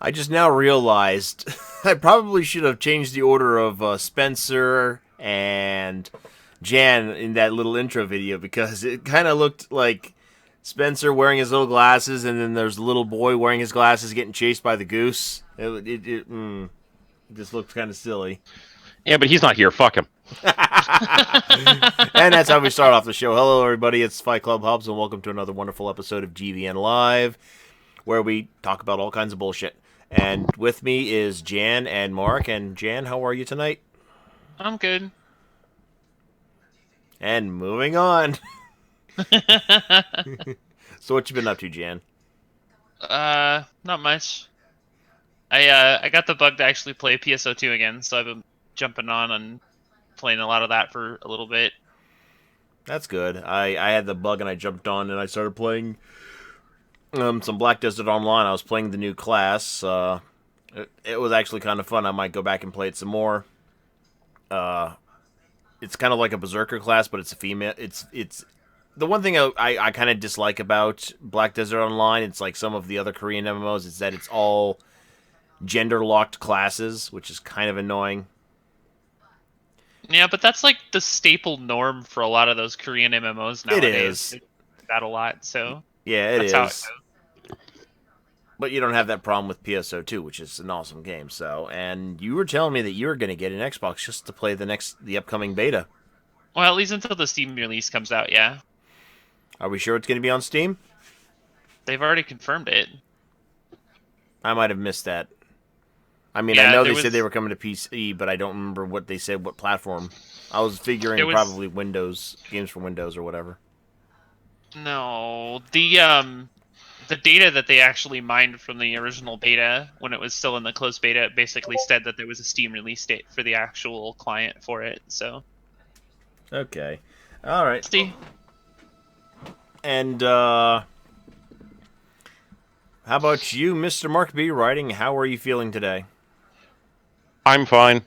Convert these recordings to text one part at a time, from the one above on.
I just now realized I probably should have changed the order of Spencer and Jan in that little intro video because it kind of looked like Spencer wearing his little glasses, and then there's a little boy wearing his glasses getting chased by the goose. It just looked kind of silly. Yeah, but he's not here. Fuck him. And that's how we start off the show. Hello, everybody. It's Fight Club Hubs, and welcome to another wonderful episode of GVN Live, where we talk about all kinds of bullshit. And with me is Jan and Mark. And Jan, how are you tonight? I'm good. And moving on. So what you been up to, Jan? Not much. I got the bug to actually play PSO2 again, so I've been jumping on and playing a lot of that for a little bit. That's good. I had the bug and I jumped on and I started playing some Black Desert Online. I was playing the new class. It was actually kind of fun. I might go back and play it some more. It's kind of like a Berserker class, but it's a female. It's the one thing I kind of dislike about Black Desert Online. It's like some of the other Korean MMOs. Is that it's all gender-locked classes, which is kind of annoying. Yeah, but that's like the staple norm for a lot of those Korean MMOs nowadays. It is. They do that a lot, so Yeah, it that's is. how it goes. But you don't have that problem with PSO2, which is an awesome game. So, and you were telling me that you were going to get an Xbox just to play the upcoming beta. Well, at least until the Steam release comes out, yeah. Are we sure it's going to be on Steam? They've already confirmed it. I might have missed that. I mean, Yeah, I know there they said was- they were coming to PC, but I don't remember what they said, what platform. I was figuring It was- probably Windows, games for Windows or whatever. No, the data that they actually mined from the original beta, when it was still in the closed beta, basically said that there was a Steam release date for the actual client for it, so... Okay. All right. See? And, how about you, Mr. Mark B. Writing? How are you feeling today? I'm fine.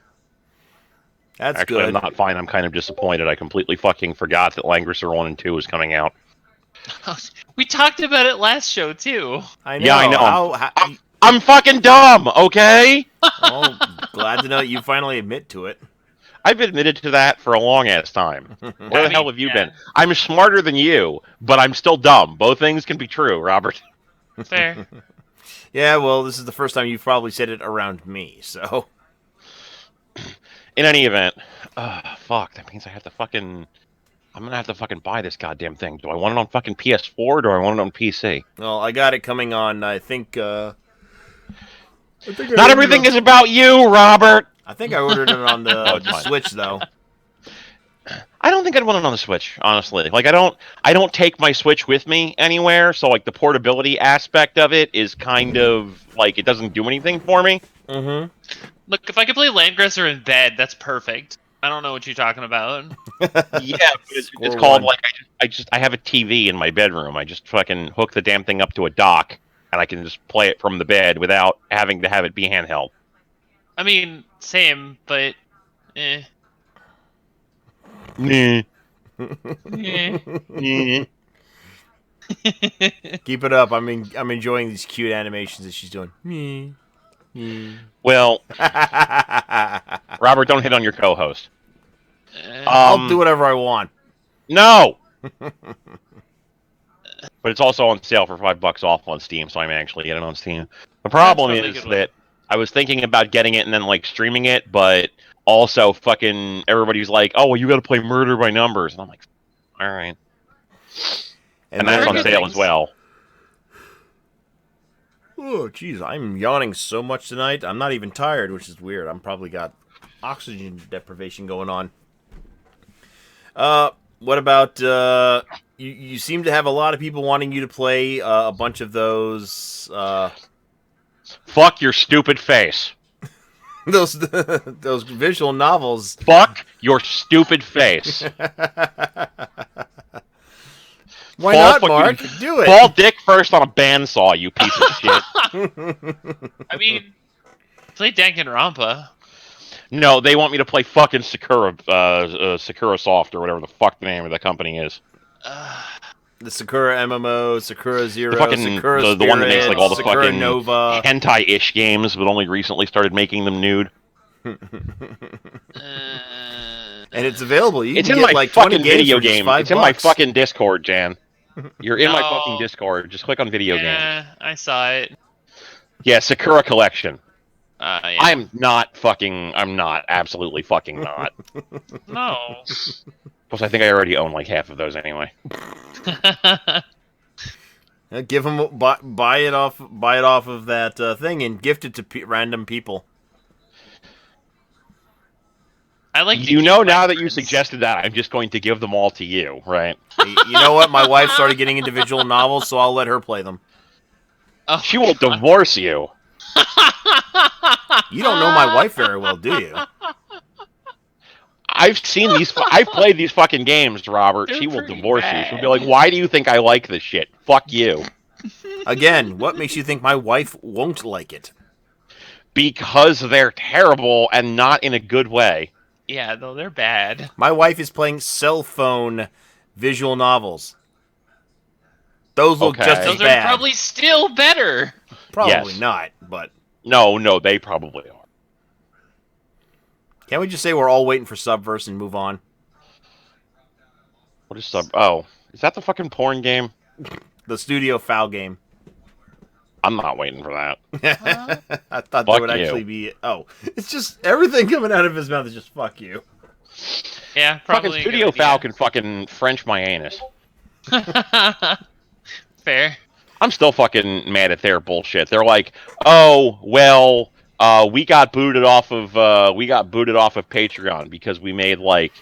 That's Actually, good. I'm not fine. I'm kind of disappointed. I completely fucking forgot that Langrisser 1 and 2 was coming out. We talked about it last show, too. I know. Yeah, I know. How, I'm fucking dumb, okay? well, glad to know that you finally admit to it. I've admitted to that for a long-ass time. Where the hell have you yeah. been? I'm smarter than you, but I'm still dumb. Both things can be true, Robert. Fair. Yeah, well, this is the first time you've probably said it around me, so... In any event, fuck, that means I have to fucking... I'm gonna have to fucking buy this goddamn thing. Do I want it on fucking PS4 or do I want it on PC? Well, I got it coming on, I think Not everything is about you, Robert! I think I ordered it on Oh, the it's fine. Switch, though. I don't think I'd want it on the Switch, honestly. Like, I don't take my Switch with me anywhere, so, like, the portability aspect of it is kind of, like, it doesn't do anything for me. Mm-hmm. Look, if I could play Landgresser in bed, that's perfect. I don't know what you're talking about. Yeah, but it's Score called, one. like, I have a TV in my bedroom. I just fucking hook the damn thing up to a dock, and I can just play it from the bed without having to have it be handheld. I mean, same, but... eh. Nah. Eh. Nah. Keep it up. I'm enjoying these cute animations that she's doing. Me. Well, Robert, don't hit on your co-host. I'll do whatever I want. No! But it's also on sale for $5 off on Steam, so I'm actually getting it on Steam. The problem That's probably a is good one. that I was thinking about getting it and then, like, streaming it, but also fucking everybody's like, oh, well, you gotta play Murder by Numbers. And I'm like, alright. And that's Very on good sale things. as well. Oh, jeez, I'm yawning so much tonight. I'm not even tired, which is weird. I'm probably got oxygen deprivation going on. What about, you seem to have a lot of people wanting you to play a bunch of those, Fuck your stupid face. those visual novels. Fuck your stupid face. Why Fall not, fucking- Mark? Do it. Fall dick first on a bandsaw, you piece of shit. I mean, play Danganronpa. No, they want me to play fucking Sakura Soft or whatever the fuck the name of the company is. The Sakura MMO, Sakura Zero, The fucking Sakura the one that makes like all the Sakura fucking Nova. hentai-ish games, but only recently started making them nude. And it's available. You It's can in get my like 20 fucking games video for just game. $5. It's in my fucking Discord, Jan. You're in my fucking No. Discord. Just click on video games. Yeah, I saw it. Yeah, Sakura Collection. Yeah. I'm not. Absolutely fucking not. No. Plus, I think I already own like half of those anyway. Give them buy it off of that thing and gift it to random people. I like. You know, now that you suggested that, I'm just going to give them all to you, right? You know what? My wife started getting individual novels, so I'll let her play them. Oh, She will divorce you. You don't know my wife very well, do you? I've seen these. I've played these fucking games, Robert. They're She will pretty divorce you. bad. She'll be like, "Why do you think I like this shit? Fuck you." Again, what makes you think my wife won't like it? Because they're terrible and not in a good way. Yeah, though they're bad. My wife is playing cell phone visual novels. Those look Okay. just as Those bad. are probably still better. Probably Yes. not, but No, they probably are. can't we just say we're all waiting for Subverse and move on? What is sub? Oh, is that the fucking porn game? The Studio Foul game. I'm not waiting for that. I thought Fuck there would you. actually be... Oh, it's just... Everything coming out of his mouth is just fuck you. Yeah, probably. Fucking Studio Foul can fucking French my anus. Fair. I'm still fucking mad at their bullshit. They're like, oh well, we got booted off of Patreon because we made like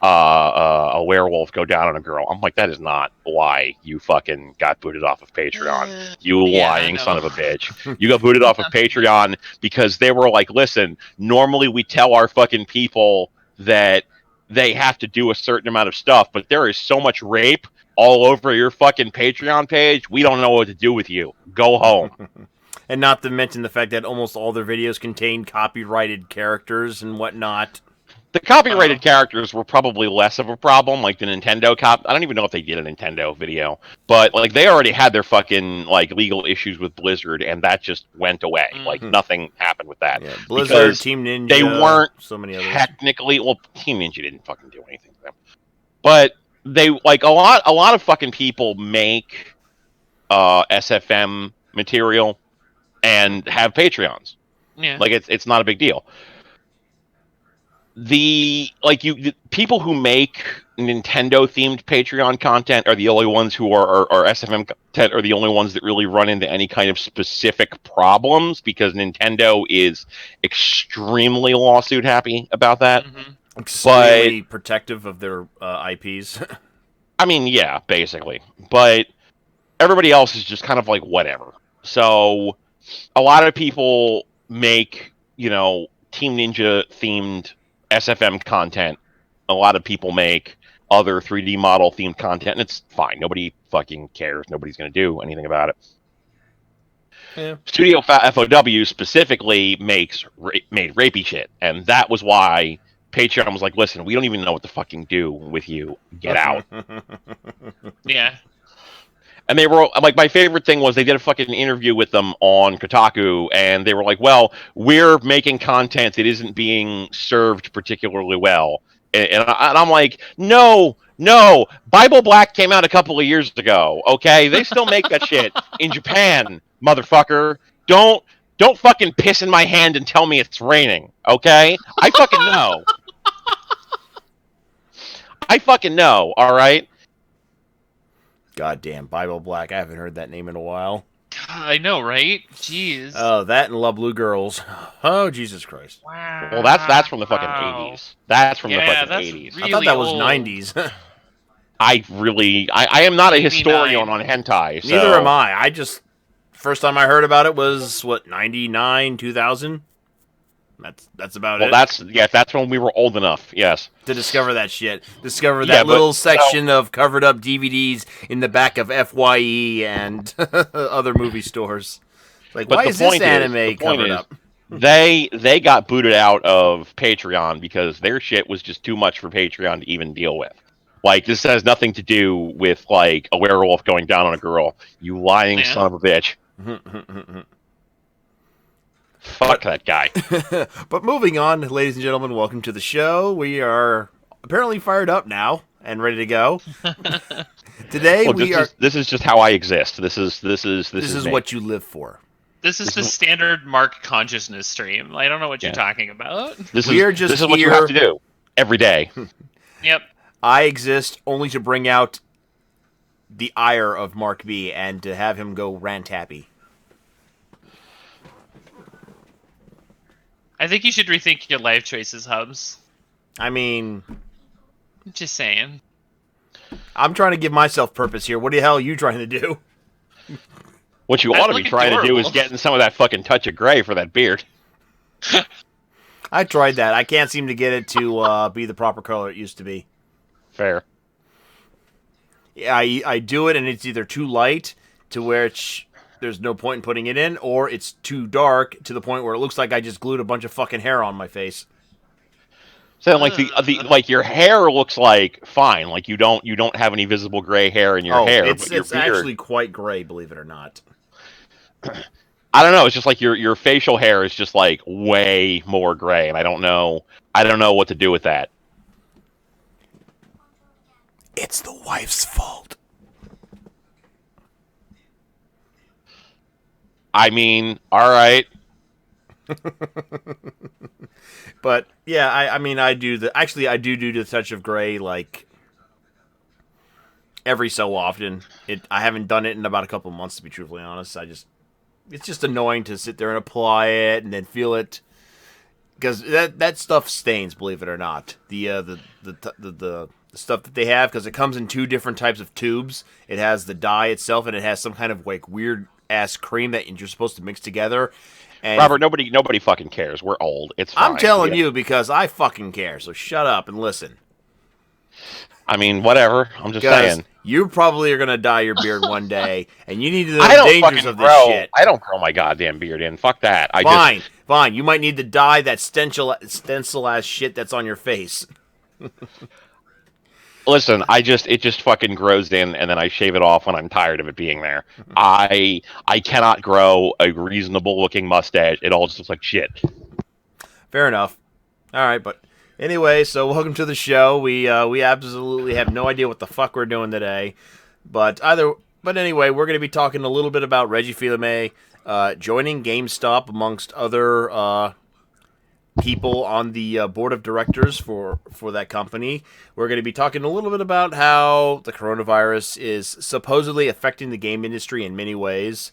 a werewolf go down on a girl. I'm like, that is not why you fucking got booted off of Patreon. You Yeah, I lying know. son of a bitch. You got booted off of Patreon because they were like, listen, normally we tell our fucking people that they have to do a certain amount of stuff, but there is so much rape all over your fucking Patreon page, we don't know what to do with you. Go home. And not to mention the fact that almost all their videos contain copyrighted characters and whatnot. The copyrighted characters were probably less of a problem, like the Nintendo I don't even know if they did a Nintendo video, but like they already had their fucking like legal issues with Blizzard, and that just went away. Like nothing happened with that. Yeah, Blizzard, Because Team Ninja, they weren't so many others. technically. Well, Team Ninja didn't fucking do anything to them, but they like a lot of fucking people make SFM material and have Patreons. Yeah. Like it's not a big deal. The people who make Nintendo themed Patreon content are the only ones who are SFM content are the only ones that really run into any kind of specific problems because Nintendo is extremely lawsuit happy about that. Extremely protective of their IPs. I mean, yeah, basically. But everybody else is just kind of like whatever. So a lot of people make, Team Ninja themed SFM content. A lot of people make other 3D model themed content, and it's fine. Nobody fucking cares. Nobody's going to do anything about it. Yeah. Studio FOW specifically made rapey shit, and that was why Patreon was like, listen, we don't even know what to fucking do with you. Get out. Yeah. And they were like, my favorite thing was they did a fucking interview with them on Kotaku, and they were like, well, we're making content that isn't being served particularly well. And I'm like, no, Bible Black came out a couple of years ago, okay? They still make that shit in Japan, motherfucker. Don't fucking piss in my hand and tell me it's raining, okay? I fucking know. I fucking know, all right? Goddamn, Bible Black. I haven't heard that name in a while. I know, right? Jeez. Oh, that and Love Blue Girls. Oh, Jesus Christ. Wow. Well, that's from the fucking 80s. That's from the fucking that's 80s. really I thought that was old. 90s. I am not a historian 89. on hentai. So. Neither am I. First time I heard about it was, 99, 2000? That's about Well, it. that's when we were old enough. Yes. To discover that shit. Discover Yeah, that but- little section of covered up DVDs in the back of FYE and other movie stores. Like, But why the is this point is- anime the point covered is- up? They got booted out of Patreon because their shit was just too much for Patreon to even deal with. Like, this has nothing to do with, like, a werewolf going down on a girl. You lying son of a bitch. Fuck that guy. But moving on, ladies and gentlemen, welcome to the show. We are apparently fired up now and ready to go. Today Look, we are. This is just how I exist. This is me. What you live for. This is the standard Mark consciousness stream. I don't know what you're talking about. This is what you have to do every day. Yep. I exist only to bring out the ire of Mark B and to have him go rant happy. I think you should rethink your life choices, Hubs. I mean, Just saying. I'm trying to give myself purpose here. What the hell are you trying to do? What you ought to be trying to do is getting some of that fucking touch of gray for that beard. I tried that. I can't seem to get it to be the proper color it used to be. Fair. Yeah, I do it, and it's either too light to where there's no point in putting it in, or it's too dark to the point where it looks like I just glued a bunch of fucking hair on my face. So like like your hair looks like fine, like you don't have any visible gray hair in your hair. It's but your beard, actually quite gray, believe it or not. I don't know. It's just like your facial hair is just like way more gray, and I don't know what to do with that. It's the wife's fault. I mean, all right. But yeah, I do the touch of gray like every so often. I haven't done it in about a couple of months, to be truthfully honest. It's just annoying to sit there and apply it and then feel it, because that stuff stains, believe it or not. The stuff that they have, because it comes in two different types of tubes. It has the dye itself, and it has some kind of like weird ass cream that you're supposed to mix together. And Robert, nobody fucking cares. We're old. It's fine. I'm telling you because I fucking care. So shut up and listen. I mean, whatever. I'm just saying. You probably are gonna dye your beard one day, and you need to know I the don't dangers fucking of this grow. shit. I don't grow my goddamn beard in. Fuck that. Fine. You might need to dye that stencil ass shit that's on your face. Listen, it just fucking grows in, and then I shave it off when I'm tired of it being there. I cannot grow a reasonable looking mustache. It all just looks like shit. Fair enough. All right, but anyway, so welcome to the show. We absolutely have no idea what the fuck we're doing today, but anyway, we're going to be talking a little bit about Reggie Fils-Aimé joining GameStop amongst other people on the board of directors for that company. We're going to be talking a little bit about how the coronavirus is supposedly affecting the game industry in many ways.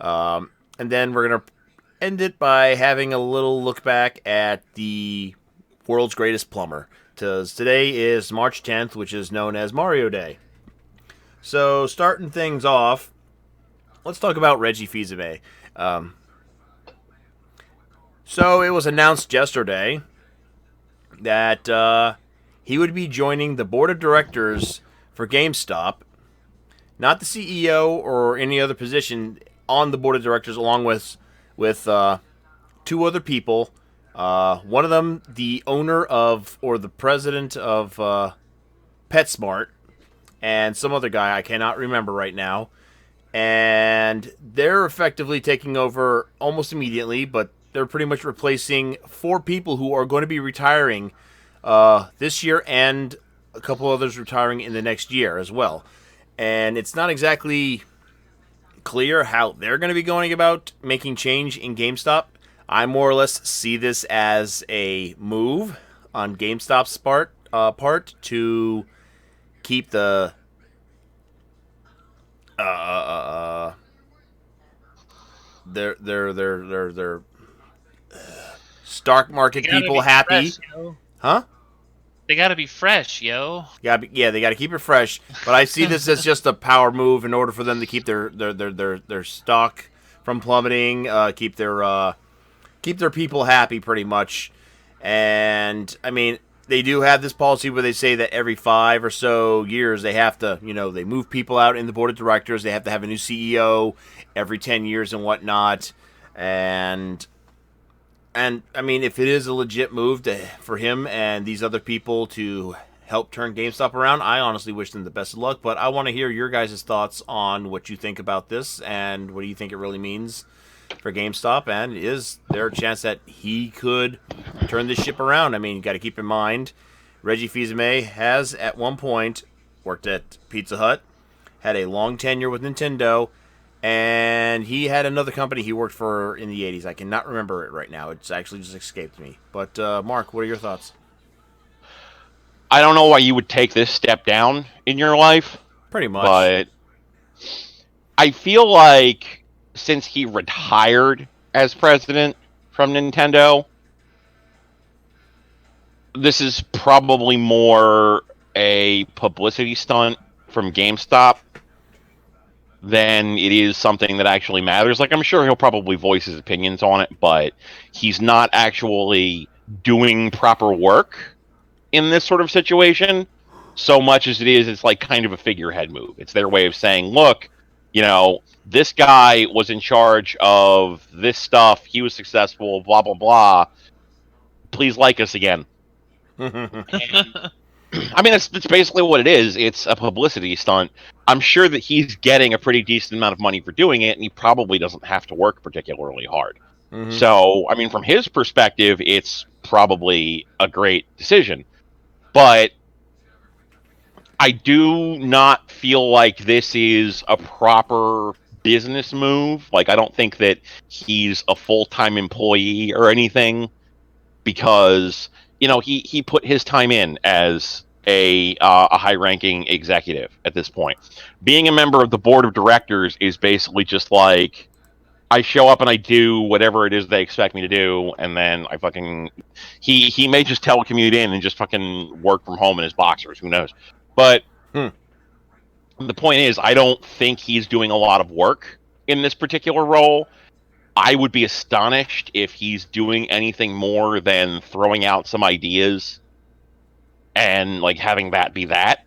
And then we're going to end it by having a little look back at the world's greatest plumber. Because today is March 10th, which is known as Mario Day. So, starting things off, let's talk about Reggie Fils-Aimé. So it was announced yesterday that he would be joining the board of directors for GameStop, not the CEO or any other position on the board of directors, along with two other people. One of them, the owner of or the president of PetSmart, and some other guy I cannot remember right now. And they're effectively taking over almost immediately, but they're pretty much replacing 4 people who are going to be retiring this year, and a couple others retiring in the next year as well. And it's not exactly clear how they're going to be going about making change in GameStop. I more or less see this as a move on GameStop's part to keep the their stock market people happy. Fresh, huh? They gotta be fresh, yo. Yeah, they gotta keep it fresh. But I see this as just a power move in order for them to keep their stock from plummeting, keep their people happy, pretty much. And I mean, they do have this policy where they say that every 5 or so years they have to, they move people out in the board of directors. They have to have a new CEO every 10 years and whatnot. And I mean, if it is a legit move for him and these other people to help turn GameStop around. I honestly wish them the best of luck, but I want to hear your guys' thoughts on what you think about this and what do you think it really means for GameStop, and is there a chance that he could turn this ship around? I mean, you got to keep in mind, Reggie Fils-Aimé has at one point worked at Pizza Hut, had a long tenure with Nintendo, and he had another company he worked for in the 80s. I cannot remember it right now. It's actually just escaped me. But, Mark, what are your thoughts? I don't know why you would take this step down in your life, Pretty much. but I feel like since he retired as president from Nintendo, this is probably more a publicity stunt from GameStop than it is something that actually matters. Like, I'm sure he'll probably voice his opinions on it, but he's not actually doing proper work in this sort of situation so much as it is, it's like kind of a figurehead move. It's their way of saying, look, this guy was in charge of this stuff. He was successful, blah, blah, blah. Please like us again. And I mean, that's basically what it is. It's a publicity stunt. I'm sure that he's getting a pretty decent amount of money for doing it, and he probably doesn't have to work particularly hard. So, I mean, from his perspective, it's probably a great decision. But I do not feel like this is a proper business move. Like, I don't think that he's a full-time employee or anything, because he put his time in as a high-ranking executive at this point. Being a member of the board of directors is basically just like, I show up and I do whatever it is they expect me to do, and then I fucking he may just telecommute in and just fucking work from home in his boxers. Who knows? But the point is, I don't think he's doing a lot of work in this particular role. I would be astonished if he's doing anything more than throwing out some ideas and like having that be that.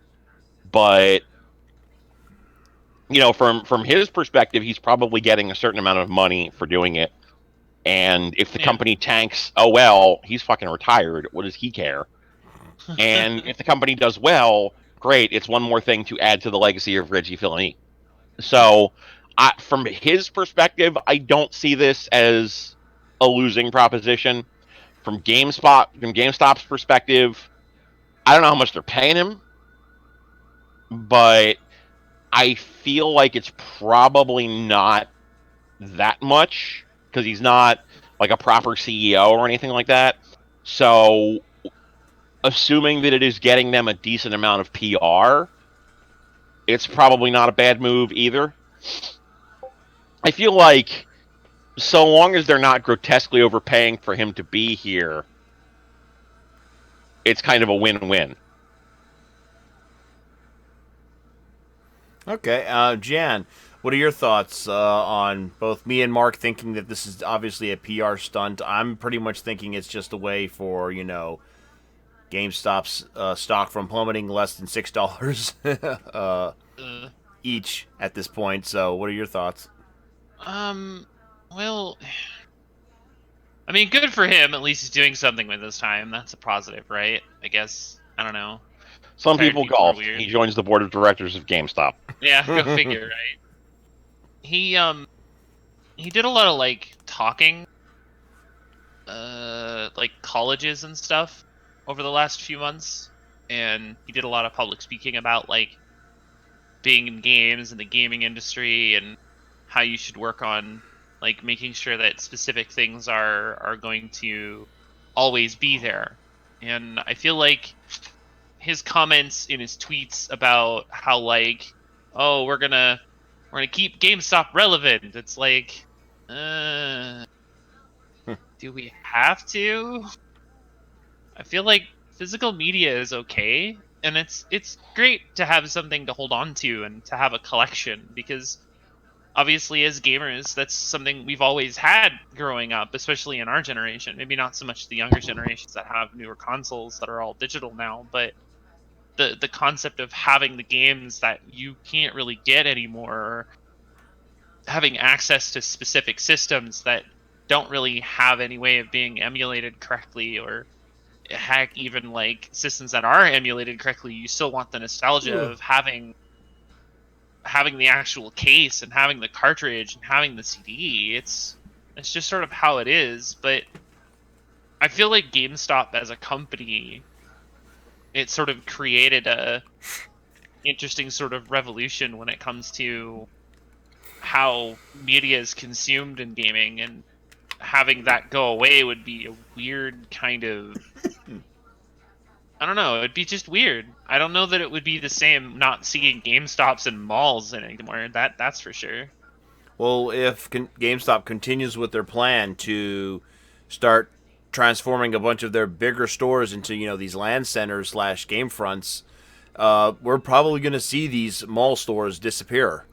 But from his perspective, he's probably getting a certain amount of money for doing it. And if the company tanks, oh well, he's fucking retired. What does he care? And if the company does well, great. It's one more thing to add to the legacy of Reggie Fils-Aimé. So, from his perspective, I don't see this as a losing proposition. From GameStop's perspective, I don't know how much they're paying him, but I feel like it's probably not that much because he's not like a proper CEO or anything like that. So, assuming that it is getting them a decent amount of PR, it's probably not a bad move either. I feel like so long as they're not grotesquely overpaying for him to be here, it's kind of a win-win. Okay, Jan, what are your thoughts on both me and Mark thinking that this is obviously a PR stunt? I'm pretty much thinking it's just a way for, GameStop's stock from plummeting less than $6 each at this point. So, what are your thoughts? Well, I mean, good for him. At least he's doing something with his time. That's a positive, right? I guess. I don't know. Some Retired people people are golf. weird. He joins the board of directors of GameStop. Yeah, go figure, right? He did a lot of like talking, like colleges and stuff over the last few months, and he did a lot of public speaking about like being in games and the gaming industry and how you should work on like making sure that specific things are going to always be there. And I feel like his comments in his tweets about how like, oh, we're gonna keep GameStop relevant. It's like, do we have to? I feel like physical media is okay, and it's great to have something to hold on to and to have a collection, because obviously as gamers that's something we've always had growing up, especially in our generation. Maybe not so much the younger generations that have newer consoles that are all digital now, but the concept of having the games that you can't really get anymore, or having access to specific systems that don't really have any way of being emulated correctly, or heck, even like systems that are emulated correctly, you still want the nostalgia of having the actual case and having the cartridge and having the CD. It's just sort of how it is. But I feel like GameStop as a company, it sort of created a interesting sort of revolution when it comes to how media is consumed in gaming, and having that go away would be a weird kind of, I don't know, it'd be just weird. I don't know that it would be the same not seeing GameStops in malls anymore. That's for sure. Well, if GameStop continues with their plan to start transforming a bunch of their bigger stores into these land centers slash game fronts, we're probably going to see these mall stores disappear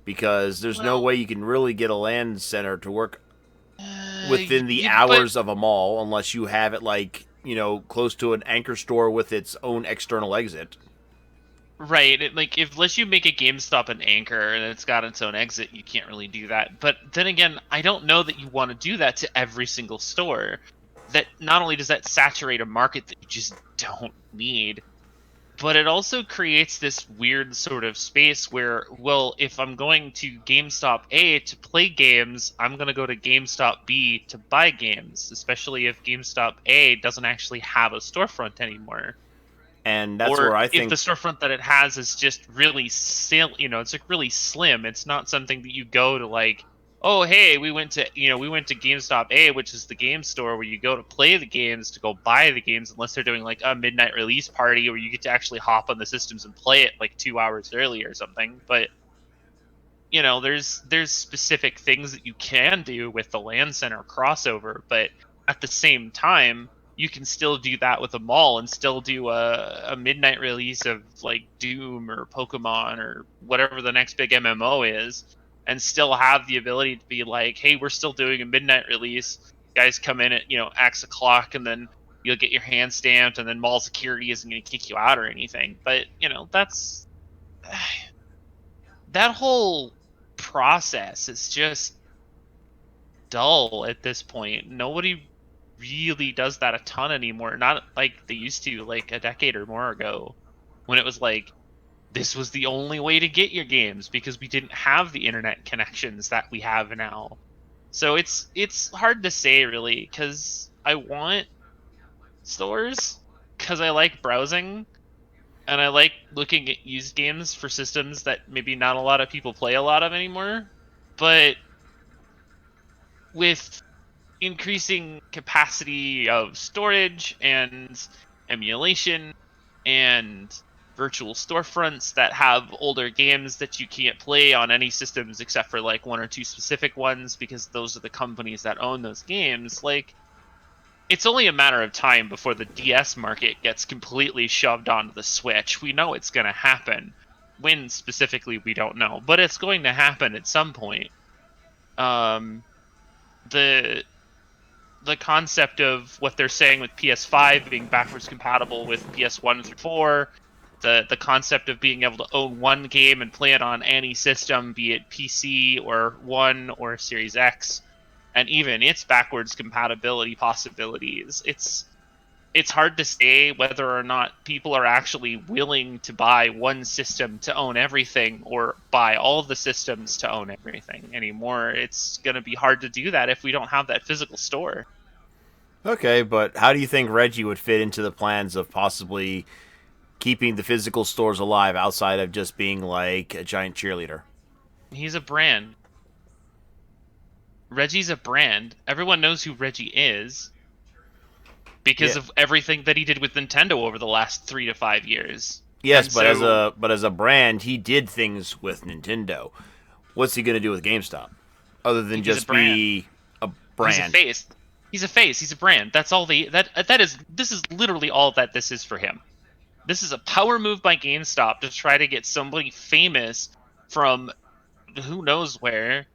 because there's no Well, way you can really get a land center to work within the but hours of a mall unless you have it close to an anchor store with its own external exit. right, like if unless you make a GameStop an anchor and it's got its own exit, you can't really do that. But then again, I don't know that you want to do that to every single store. That not only does that saturate a market that you just don't need, but it also creates this weird sort of space where, well, if I'm going to GameStop A to play games, I'm going to go to GameStop B to buy games, especially if GameStop A doesn't actually have a storefront anymore. And that's where Or I if the think storefront that it has is just really it's like really slim. It's not something that you go to like, oh hey, we went to GameStop A, which is the game store where you go to play the games, to go buy the games, unless they're doing like a midnight release party where you get to actually hop on the systems and play it like 2 hours early or something. But there's specific things that you can do with the land center crossover, but at the same time you can still do that with a mall and still do a midnight release of like Doom or Pokemon or whatever the next big MMO is, and still have the ability to be like, hey, we're still doing a midnight release, guys come in at X o'clock, and then you'll get your hand stamped, and then mall security isn't going to kick you out or anything. But that's that whole process is just dull at this point. Nobody really does that a ton anymore. Not like they used to, like a decade or more ago, when it was like this was the only way to get your games because we didn't have the internet connections that we have now. So it's hard to say really, because I want stores, because I like browsing and I like looking at used games for systems that maybe not a lot of people play a lot of anymore. But with increasing capacity of storage and emulation and virtual storefronts that have older games that you can't play on any systems except for like one or two specific ones because those are the companies that own those games, like it's only a matter of time before the DS market gets completely shoved onto the Switch. We know it's going to happen. When specifically, we don't know, but it's going to happen at some point. Um, the the concept of what they're saying with PS5 being backwards compatible with PS1 through 4, the concept of being able to own one game and play it on any system, be it PC or One or Series X, and even its backwards compatibility possibilities. It's hard to say whether or not people are actually willing to buy one system to own everything or buy all the systems to own everything anymore. It's going to be hard to do that if we don't have that physical store. okay, but how do you think Reggie would fit into the plans of possibly keeping the physical stores alive outside of just being like a giant cheerleader? He's a brand. Reggie's a brand. Everyone knows who Reggie is because Yeah. of everything that he did with Nintendo over the last 3 to 5 years. Yes, And but as so a brand, he did things with Nintendo. What's he going to do with GameStop other than he's a just brand. be a He's a brand? face. He's a face. He's a brand. That's all this is literally all that this is for him. This is a power move by GameStop to try to get somebody famous from who knows where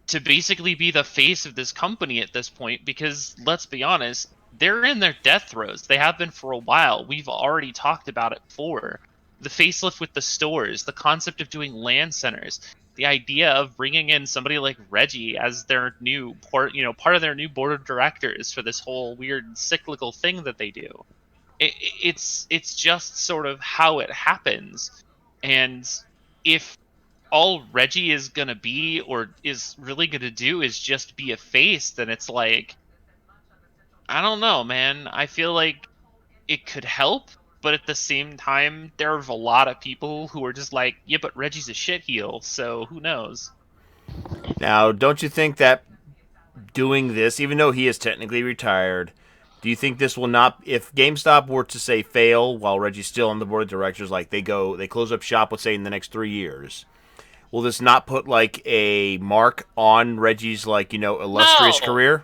to basically be the face of this company at this point, because let's be honest, they're in their death throes. They have been for a while. We've already talked about it before. The facelift with the stores, the concept of doing land centers. the idea of bringing in somebody like Reggie as their new part of their new board of directors for this whole weird cyclical thing that they do. It's just sort of how it happens. And if all Reggie is gonna be or is really gonna do is just be a face, then it's like, I don't know, man. I feel like it could help, but at the same time, there are a lot of people who are just like, yeah, but Reggie's a shitheel, so who knows? Now, don't you think that doing this, even though he is technically retired, do you think this will not, if GameStop were to say fail while Reggie's still on the board of directors, like they close up shop, let's say in the next 3 years, will this not put like a mark on Reggie's illustrious No, career?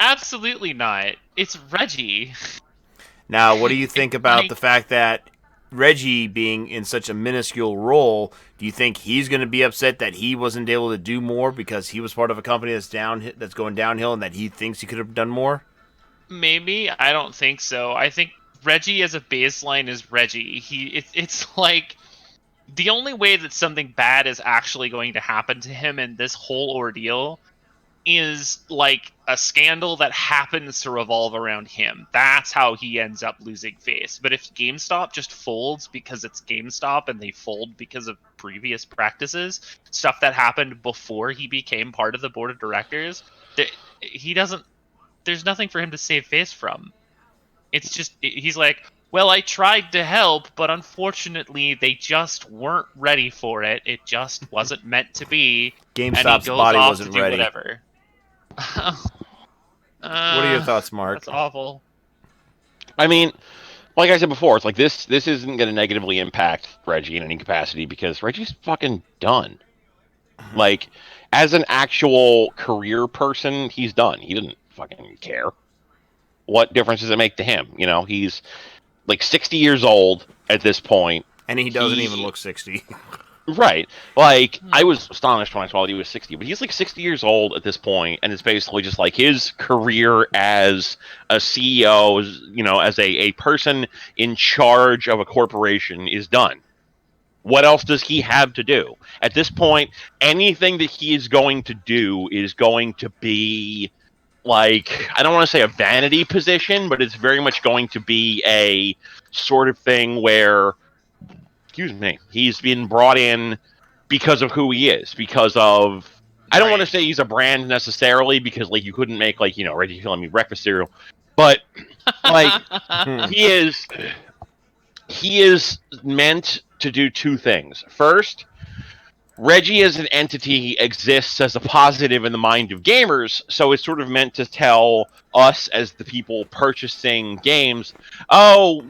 absolutely not. It's Reggie. Now, what do you think about Like, the fact that Reggie being in such a minuscule role, do you think he's going to be upset that he wasn't able to do more because he was part of a company that's going downhill and that he thinks he could have done more? maybe I don't think so. I think Reggie as a baseline is Reggie. It's like the only way that something bad is actually going to happen to him in this whole ordeal is like a scandal that happens to revolve around him. That's how he ends up losing face. But if GameStop just folds because it's GameStop and they fold because of previous practices, stuff that happened before he became part of the board of directors, he doesn't. There's nothing for him to save face from. It's just he's like, well, I tried to help, but unfortunately, they just weren't ready for it. It just wasn't meant to be. And he GameStop's goes body off to wasn't do ready. whatever. What are your thoughts, Mark? That's awful. I mean, like I said before, it's like this isn't going to negatively impact Reggie in any capacity because Reggie's fucking done. Like, as an actual career person, he's done. He didn't fucking care. What difference does it make to him? You know, he's like 60 years old at this point. And he doesn't even look 60. Right. Like, I was astonished when I saw that he was 60, but he's like 60 years old at this point, and it's basically just like his career as a CEO, as a person in charge of a corporation is done. What else does he have to do? At this point, anything that he is going to do is going to be like, I don't want to say a vanity position, but it's very much going to be a sort of thing where, excuse me, he's been brought in because of who he is, because of, I don't want to say he's a brand necessarily, because like you couldn't make like, Ready to Me breakfast cereal, but like he is meant to do two things. First, Reggie as an entity exists as a positive in the mind of gamers, so it's sort of meant to tell us as the people purchasing games, oh,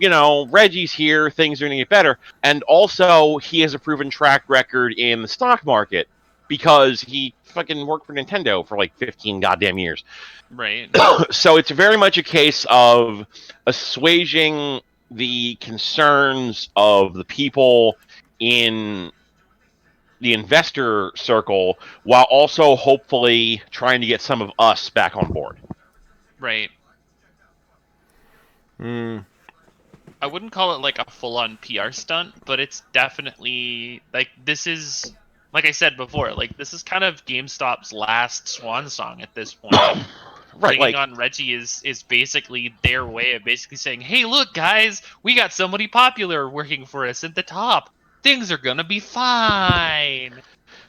Reggie's here, things are going to get better. And also, he has a proven track record in the stock market because he fucking worked for Nintendo for like 15 goddamn years. Right. So it's very much a case of assuaging the concerns of the people in the investor circle while also hopefully trying to get some of us back on board. Right. Mm. I wouldn't call it like a full-on PR stunt, but it's definitely like this is, like I said before, like this is kind of GameStop's last swan song at this point. Right, Bringing like on Reggie is basically their way of basically saying, "Hey, look, guys, we got somebody popular working for us at the top. Things are gonna be fine."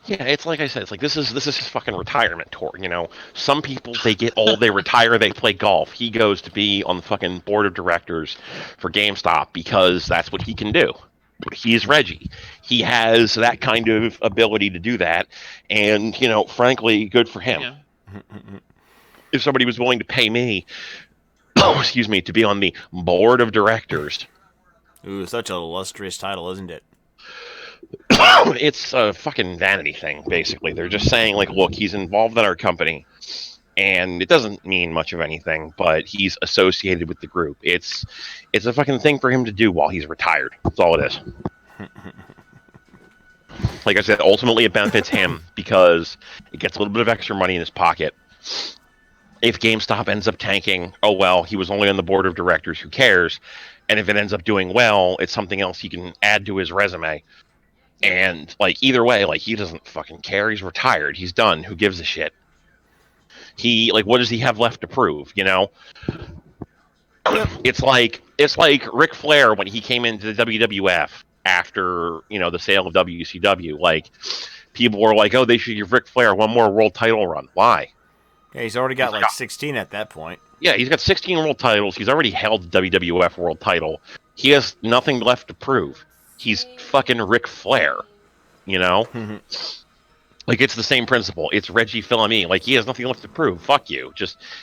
yeah, it's like I said, it's like this is his fucking retirement tour. Some people they get old, they retire, they play golf. He goes to be on the fucking board of directors for GameStop because that's what he can do. He's Reggie. He has that kind of ability to do that, and frankly, good for him. Yeah. If somebody was willing to pay me, excuse me, to be on the board of directors, Ooh, such an illustrious title, isn't it? it's a fucking vanity thing, basically. They're just saying, like, look, he's involved in our company, and it doesn't mean much of anything, but he's associated with the group. It's a fucking thing for him to do while he's retired. That's all it is. Like I said, ultimately it benefits him because it gets a little bit of extra money in his pocket. If GameStop ends up tanking, oh well, he was only on the board of directors, who cares? And if it ends up doing well, it's something else he can add to his resume. And like either way, like he doesn't fucking care. He's retired. He's done. Who gives a shit? He like what does he have left to prove? You know, Yep. it's like Ric Flair when he came into the WWF after the sale of WCW. Like people were like, oh, they should give Ric Flair one more world title run. Why? Yeah, he's already got He's like 16 at that point. Yeah, he's got 16 world titles. He's already held the WWF world title. He has nothing left to prove. He's fucking Ric Flair, you know? Like, it's the same principle. It's Reggie Fils-Aimé. Like, he has nothing left to prove. Fuck you.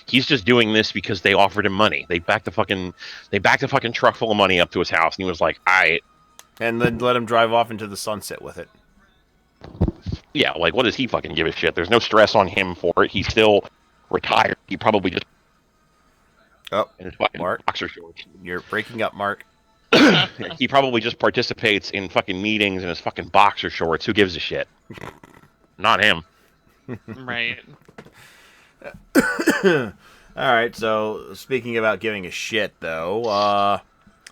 He's just doing this because they offered him money. They backed a fucking truck full of money up to his house, and he was like, and then let him drive off into the sunset with it. Yeah, like, what does he fucking give a shit? There's no stress on him for it. He's still retired. He probably just... Oh, in his fucking Mark. boxer shorts. You're breaking up, Mark. He probably just participates in fucking meetings in his fucking boxer shorts. Who gives a shit? Not him. Right. All right, so speaking about giving a shit, though,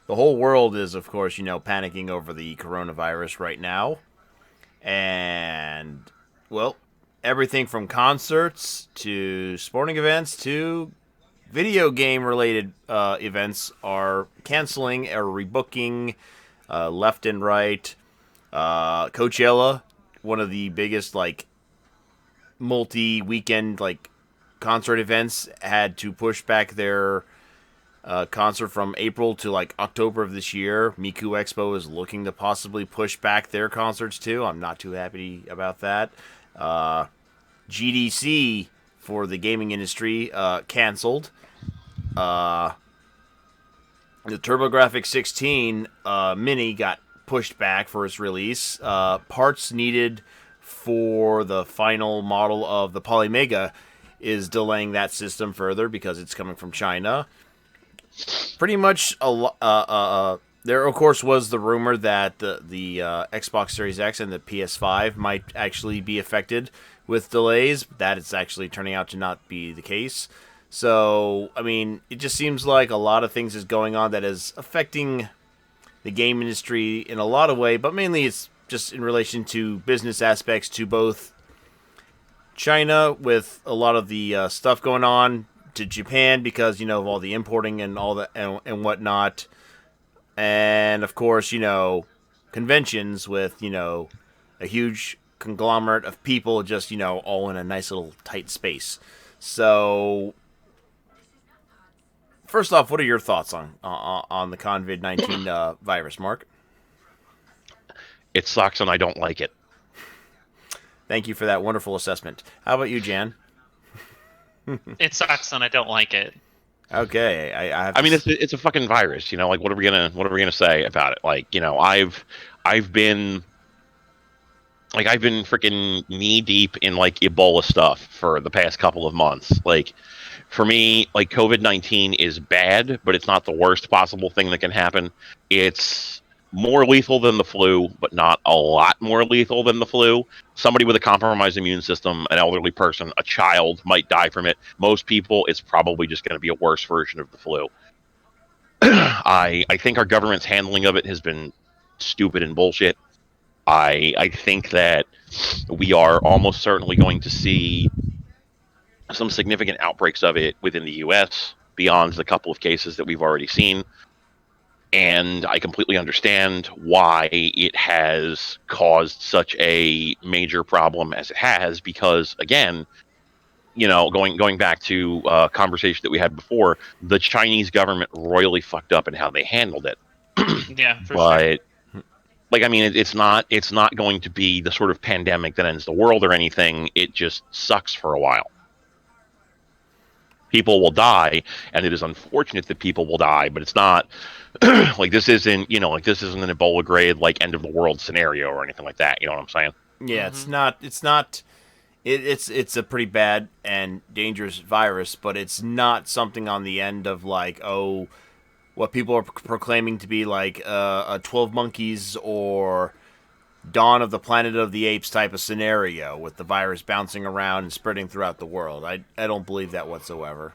the whole world is, of course, panicking over the coronavirus right now. And, well, everything from concerts to sporting events to video game related events are canceling or rebooking left and right. Coachella, one of the biggest multi-weekend concert events, had to push back their concert from April to October of this year. Miku Expo is looking to possibly push back their concerts too. I'm not too happy about that. GDC for the gaming industry canceled. The TurboGrafx 16 Mini got pushed back for its release. Parts needed for the final model of the Polymega is delaying that system further because it's coming from China. Pretty much, there of course was the rumor that the Xbox Series X and the PS5 might actually be affected with delays. That is actually turning out to not be the case. So, I mean, it just seems like a lot of things is going on that is affecting the game industry in a lot of ways, but mainly it's just in relation to business aspects to both China with a lot of the stuff going on, to Japan because, of all the importing and all that and whatnot. And, of course, conventions with, a huge conglomerate of people just, all in a nice little tight space. So, first off, what are your thoughts on the COVID-19 virus, Mark? It sucks and I don't like it. Thank you for that wonderful assessment. How about you, Jan? It sucks and I don't like it. Okay, I mean, it's a fucking virus. Like what are we gonna say about it? Like, I've been freaking knee deep in Ebola stuff for the past couple of months. Like, for me, COVID-19 is bad, but it's not the worst possible thing that can happen. It's more lethal than the flu, but not a lot more lethal than the flu. Somebody with a compromised immune system, an elderly person, a child might die from it. Most people, it's probably just going to be a worse version of the flu. I think our government's handling of it has been stupid and bullshit. I think that we are almost certainly going to see some significant outbreaks of it within the U.S. beyond the couple of cases that we've already seen. And I completely understand why it has caused such a major problem as it has, because, again, going back to a conversation that we had before, the Chinese government royally fucked up in how they handled it. Yeah, for But, sure. I mean, it's not going to be the sort of pandemic that ends the world or anything. It just sucks for a while. People will die, and it is unfortunate that people will die, but it's not this isn't an Ebola grade end of the world scenario or anything like that. You know what I'm saying? Yeah, it's not. It's a pretty bad and dangerous virus, but it's not something on the end of what people are proclaiming to be a 12 Monkeys or Dawn of the Planet of the Apes type of scenario with the virus bouncing around and spreading throughout the world. I don't believe that whatsoever.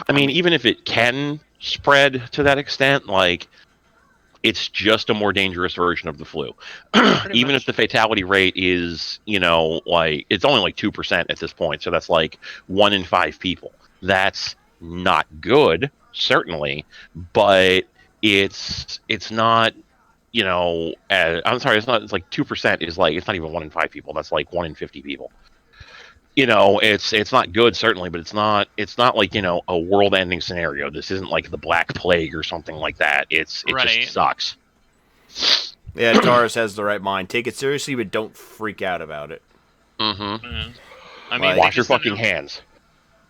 I mean, even if it can spread to that extent, It's just a more dangerous version of the flu. Pretty Even much. if the fatality rate is, like it's only like 2% at this point, so that's like 1 in 5 people. That's not good, certainly, but it's not. I'm sorry, it's not. It's like 2% is like it's not even 1 in 5 people. That's like 1 in 50 people. It's not good, certainly, but it's not like a world-ending scenario. This isn't like the Black Plague or something like that. It just Right. sucks. Yeah, Taurus has the right mind. Take it seriously, but don't freak out about it. Mm-hmm. I mean, Like- they Wash your just fucking announced- hands.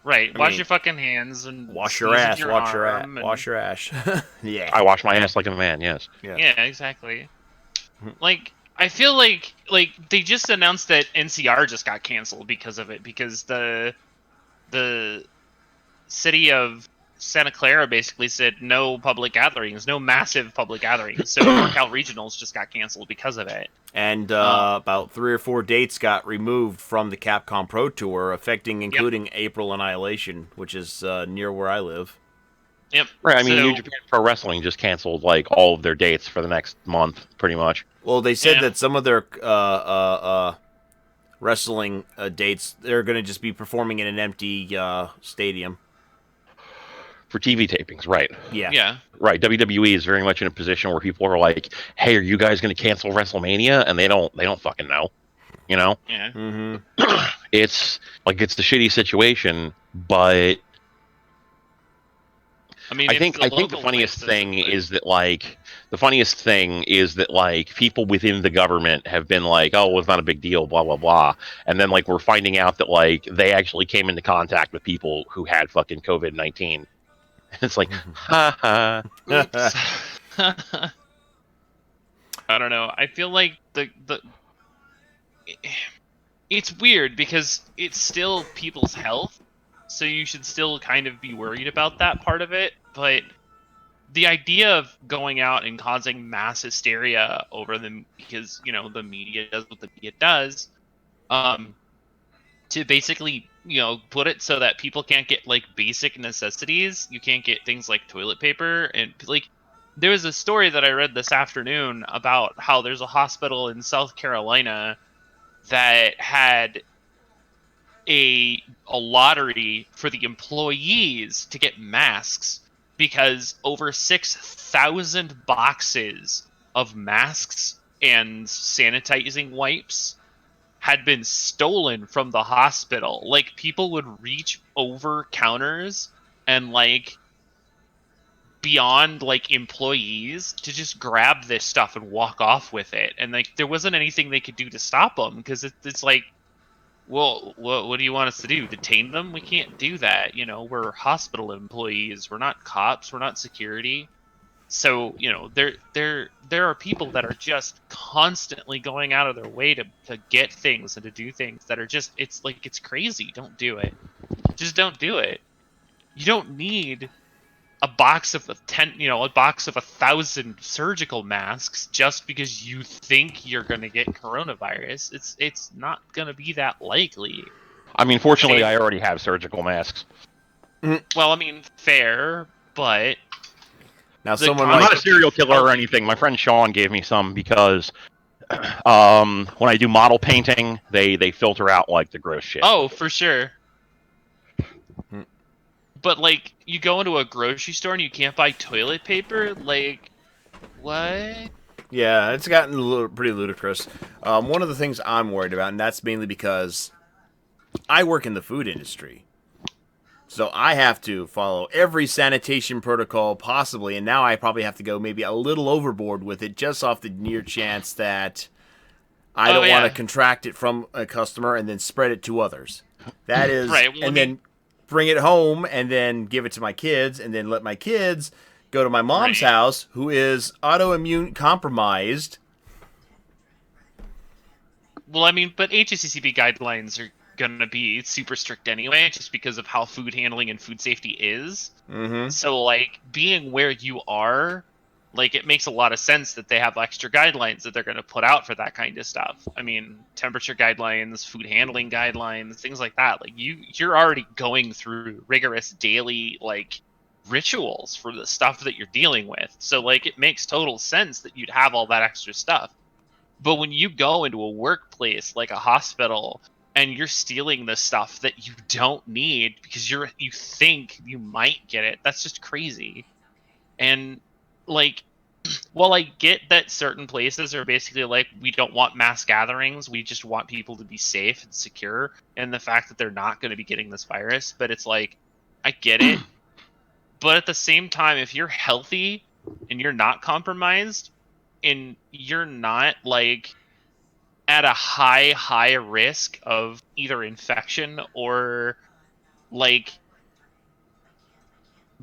Right. I Wash mean, your fucking hands and Wash your sneeze in ass. your Wash your arm ass. and- Wash your ass. Yeah. I wash my ass like a man. Yes. Yeah, exactly. Like, I feel like they just announced that NCR just got canceled because of it, because the city of Santa Clara basically said no public gatherings, no massive public gatherings. So NorCal Regionals just got canceled because of it. And about 3 or 4 dates got removed from the Capcom Pro Tour, affecting including April Annihilation, which is near where I live. Yep. Right. I mean, So- New Japan Pro Wrestling just canceled like all of their dates for the next month, pretty much. Well, they said Yeah. that some of their wrestling dates, they're going to just be performing in an empty stadium. For TV tapings, right? Yeah. Yeah. Right. WWE is very much in a position where people are like, "Hey, are you guys going to cancel WrestleMania?" And they don't fucking know. Yeah. Mm-hmm. It's like it's the shitty situation, but I mean, I think the funniest thing is that people within the government have been like, "Oh, well, it's not a big deal," blah blah blah, and then like we're finding out that like they actually came into contact with people who had fucking COVID-19. It's like, ha ha. Oops. I don't know. I feel like the it's weird because it's still people's health, so you should still kind of be worried about that part of it. But the idea of going out and causing mass hysteria over them because the media does what the media does, to basically put it so that people can't get like basic necessities. You can't get things like toilet paper, and like there was a story that I read this afternoon about how there's a hospital in South Carolina that had a lottery for the employees to get masks because over 6,000 boxes of masks and sanitizing wipes had been stolen from the hospital. Like, people would reach over counters and like beyond like employees to just grab this stuff and walk off with it, and like there wasn't anything they could do to stop them because it's like, well, what do you want us to do? Detain them? We can't do that. We're hospital employees. We're not cops. We're not security. So there are people that are just constantly going out of their way to get things and to do things that are just, it's like, it's crazy. Don't do it. Just don't do it. You don't need a box of 1,000 surgical masks just because you think you're going to get coronavirus. It's not going to be that likely. I mean, fortunately, I already have surgical masks. Well, I mean, fair, but Now, The someone I'm like not a serial killer or anything. My friend Sean gave me some because when I do model painting, they filter out like the gross shit. oh, for sure. But like, you go into a grocery store and you can't buy toilet paper. Like, what? Yeah, it's gotten pretty ludicrous. One of the things I'm worried about, and that's mainly because I work in the food industry. So I have to follow every sanitation protocol possibly, and now I probably have to go maybe a little overboard with it just off the near chance that I don't want to contract it from a customer and then spread it to others. That is, Right, well, and then bring it home and then give it to my kids and then let my kids go to my mom's Right. house who is autoimmune compromised. Well, I mean, but HACCP guidelines are gonna be super strict anyway, just because of how food handling and food safety is. Mm-hmm. So, like, being where you are, like, it makes a lot of sense that they have extra guidelines that they're going to put out for that kind of stuff. I mean, temperature guidelines, food handling guidelines, things like that. Like, you're already going through rigorous daily, like, rituals for the stuff that you're dealing with. So like it makes total sense that you'd have all that extra stuff. But when you go into a workplace like a hospital and you're stealing the stuff that you don't need because you think you might get it, that's just crazy. And like, well, I get that certain places are basically like, we don't want mass gatherings, we just want people to be safe and secure, and the fact that they're not going to be getting this virus. But it's like, I get it, but at the same time, if you're healthy and you're not compromised and you're not like at a high risk of either infection or like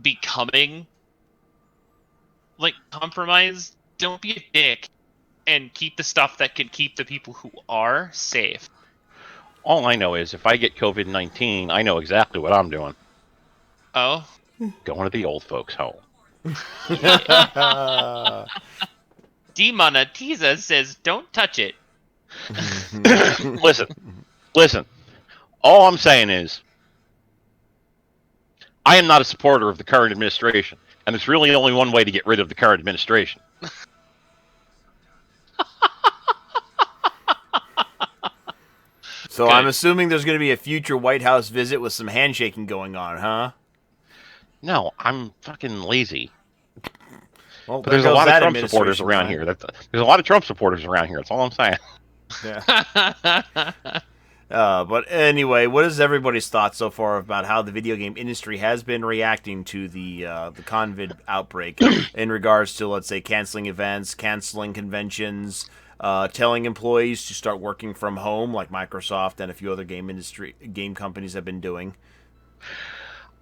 becoming like compromised, don't be a dick and keep the stuff that can keep the people who are safe. All I know is if I get COVID-19, I know exactly what I'm doing. Oh, Going to the old folks' home. Demonetiza says don't touch it. Listen. All I'm saying is, I am not a supporter of the current administration, and there's really only one way to get rid of the current administration. So Good. I'm assuming there's going to be a future White House visit with some handshaking going on, huh? No, I'm fucking lazy. Well, But there's a lot of Trump supporters around here. There's a lot of Trump supporters around here. That's all I'm saying. Yeah. But anyway, what is everybody's thoughts so far about how the video game industry has been reacting to the COVID outbreak in regards to, let's say, canceling events, canceling conventions, telling employees to start working from home, like Microsoft and a few other game companies have been doing?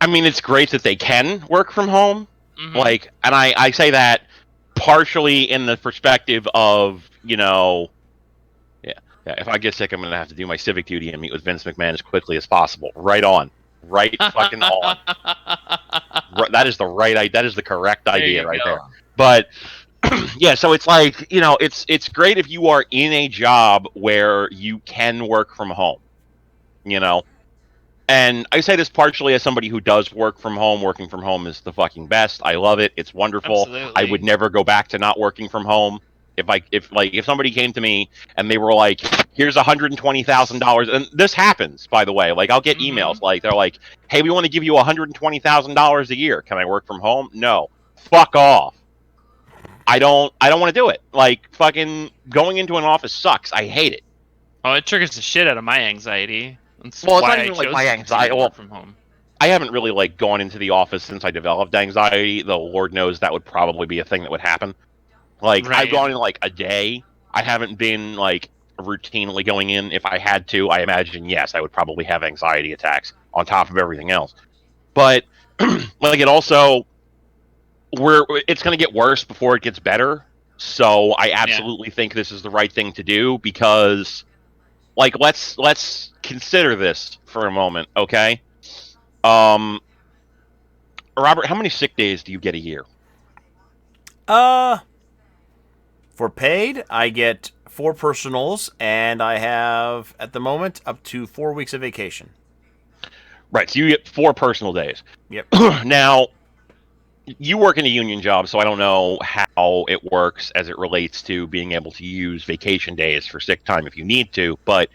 I mean, it's great that they can work from home. Mhm. Like, and I say that partially in the perspective of, if I get sick, I'm going to have to do my civic duty and meet with Vince McMahon as quickly as possible. Right on. Right fucking on. That is the correct idea right there. But yeah, so it's like, it's great if you are in a job where you can work from home, And I say this partially as somebody who does work from home. Working from home is the fucking best. I love it. It's wonderful. Absolutely. I would never go back to not working from home. If somebody came to me and they were like, here's $120,000, and this happens, by the way, like I'll get emails like they're like, hey, we want to give you $120,000 a year. Can I work from home? No. Fuck off. I don't want to do it. Like, fucking going into an office sucks. I hate it. Oh, it triggers the shit out of my anxiety. That's Well, it's why not even I like chose my to anxiety. continue to Well, work from home. I haven't really like gone into the office since I developed anxiety, though Lord knows that would probably be a thing that would happen. Like, Right. I've gone in like a day. I haven't been like routinely going in. If I had to, I imagine, yes, I would probably have anxiety attacks on top of everything else. But like, it's going to get worse before it gets better. So I absolutely think this is the right thing to do because, like, let's consider this for a moment, okay? Robert, how many sick days do you get a year? For paid, I get 4 personals, and I have, at the moment, up to 4 weeks of vacation. Right, so you get 4 personal days. Yep. Now, you work in a union job, so I don't know how it works as it relates to being able to use vacation days for sick time if you need to, but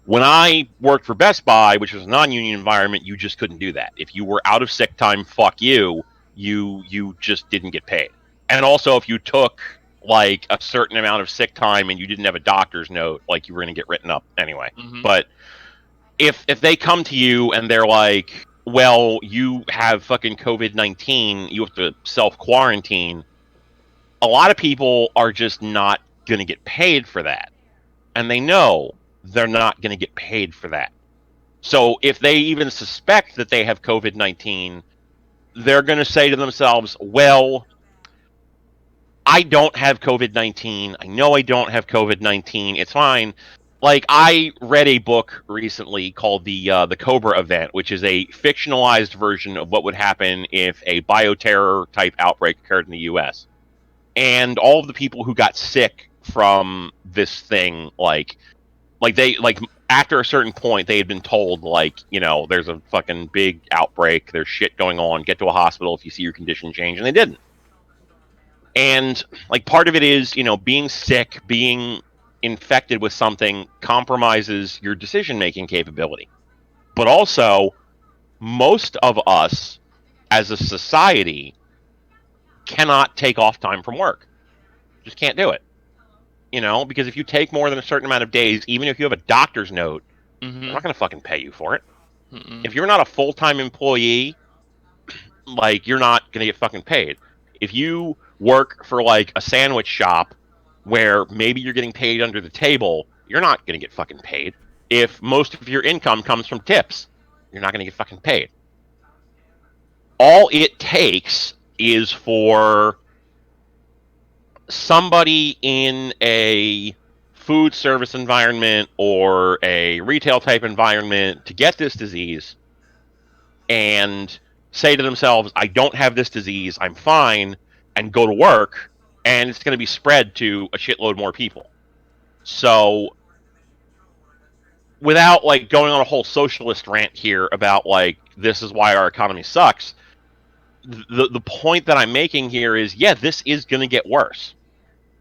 when I worked for Best Buy, which was a non-union environment, you just couldn't do that. If you were out of sick time, fuck you. You just didn't get paid. And also, if you took like a certain amount of sick time and you didn't have a doctor's note, like you were going to get written up anyway. Mhm. But if they come to you and they're like, well, you have fucking COVID-19, you have to self-quarantine, a lot of people are just not going to get paid for that. And they know they're not going to get paid for that. So if they even suspect that they have COVID-19, they're going to say to themselves, well, I don't have COVID-19. I know I don't have COVID-19. It's fine. Like, I read a book recently called the Cobra Event, which is a fictionalized version of what would happen if a bioterror type outbreak occurred in the U.S. And all of the people who got sick from this thing, like after a certain point, they had been told, like, there's a fucking big outbreak, there's shit going on, get to a hospital if you see your condition change, and they didn't. And, like, part of it is, being sick, being infected with something compromises your decision-making capability. But also, most of us, as a society, cannot take off time from work. Just can't do it. Because if you take more than a certain amount of days, even if you have a doctor's note, they're not going to fucking pay you for it. If you're not a full-time employee, like, you're not going to get fucking paid. If you work for, like, a sandwich shop where maybe you're getting paid under the table, you're not going to get fucking paid. If most of your income comes from tips, you're not going to get fucking paid. All it takes is for somebody in a food service environment or a retail type environment to get this disease and say to themselves, I don't have this disease, I'm fine, and go to work, and it's going to be spread to a shitload more people. So, without, like, going on a whole socialist rant here about, like, this is why our economy sucks, the point that I'm making here is, yeah, this is going to get worse.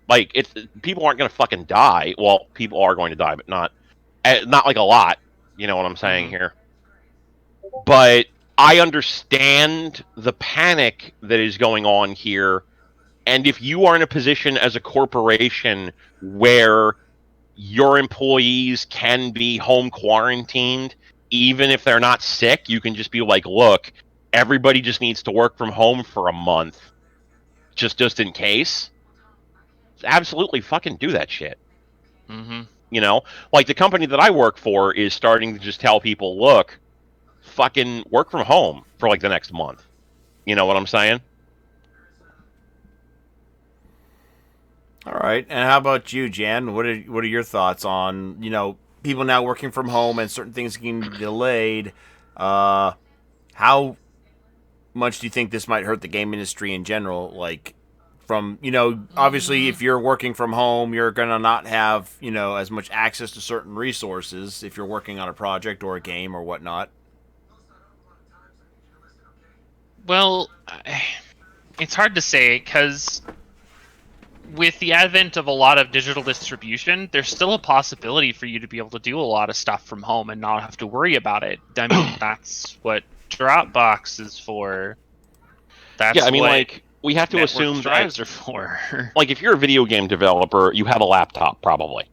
Like, people aren't going to fucking die. Well, people are going to die, but not like a lot. You know what I'm saying here? But I understand the panic that is going on here. And if you are in a position as a corporation where your employees can be home quarantined, even if they're not sick, you can just be like, look, everybody just needs to work from home for a month, just in case. Absolutely fucking do that shit. Like, the company that I work for is starting to just tell people, look, fucking work from home for, like, the next month. You know what I'm saying? All right. And how about you, Jan? What are your thoughts on, people now working from home and certain things getting delayed? How much do you think this might hurt the game industry in general? Like, from, obviously if you're working from home, you're going to not have, as much access to certain resources if you're working on a project or a game or whatnot. Well, it's hard to say, because with the advent of a lot of digital distribution, there's still a possibility for you to be able to do a lot of stuff from home and not have to worry about it. I mean, that's what Dropbox is for. That's like, we have to assume drives are for. Like, if you're a video game developer, you have a laptop, probably.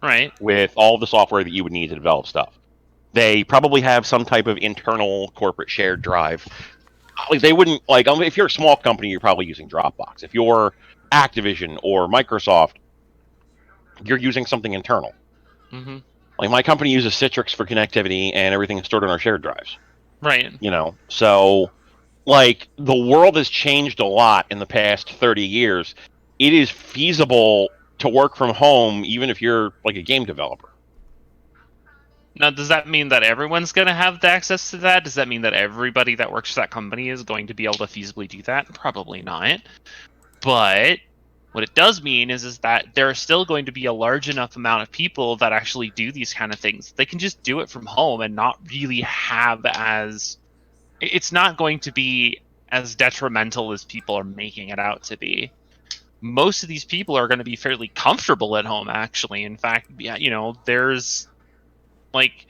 Right. With all the software that you would need to develop stuff. They probably have some type of internal corporate shared drive. Like, they wouldn't, like, if you're a small company, you're probably using Dropbox. If you're Activision or Microsoft, you're using something internal. Like, my company uses Citrix for connectivity, and everything is stored on our shared drives. Right. So, like, the world has changed a lot in the past 30 years. It is feasible to work from home, even if you're, like, a game developer. Now, does that mean that everyone's going to have the access to that? Does that mean that everybody that works for that company is going to be able to feasibly do that? Probably not. But what it does mean is that there are still going to be a large enough amount of people that actually do these kind of things. They can just do it from home and not really have as... It's not going to be as detrimental as people are making it out to be. Most of these people are going to be fairly comfortable at home, actually. In fact, there's... Like,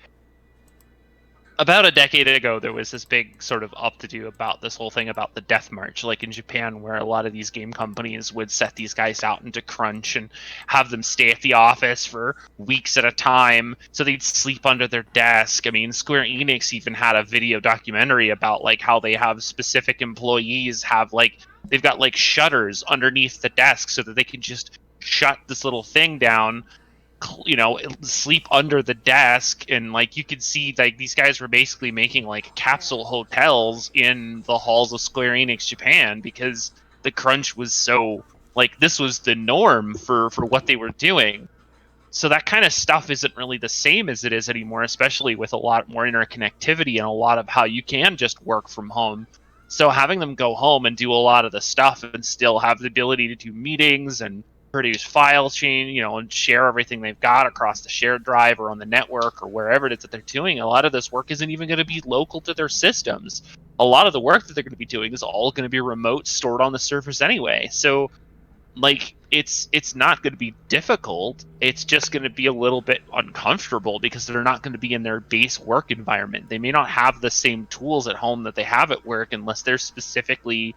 about a decade ago, there was this big sort of up-to-do about this whole thing about the death march, like in Japan, where a lot of these game companies would set these guys out into crunch and have them stay at the office for weeks at a time, so they'd sleep under their desk. I mean, Square Enix even had a video documentary about, like, how they have specific employees have, like, they've got, like, shutters underneath the desk so that they can just shut this little thing down, sleep under the desk. And, like, you could see, like, these guys were basically making, like, capsule hotels in the halls of Square Enix Japan, because the crunch was so, like, this was the norm for what they were doing. So that kind of stuff isn't really the same as it is anymore, especially with a lot more interconnectivity and a lot of how you can just work from home. So having them go home and do a lot of the stuff and still have the ability to do meetings and produce file chain, and share everything they've got across the shared drive or on the network or wherever it is that they're doing. A lot of this work isn't even going to be local to their systems. A lot of the work that they're going to be doing is all going to be remote, stored on the servers anyway. So, like, it's not going to be difficult. It's just going to be a little bit uncomfortable because they're not going to be in their base work environment. They may not have the same tools at home that they have at work unless they're specifically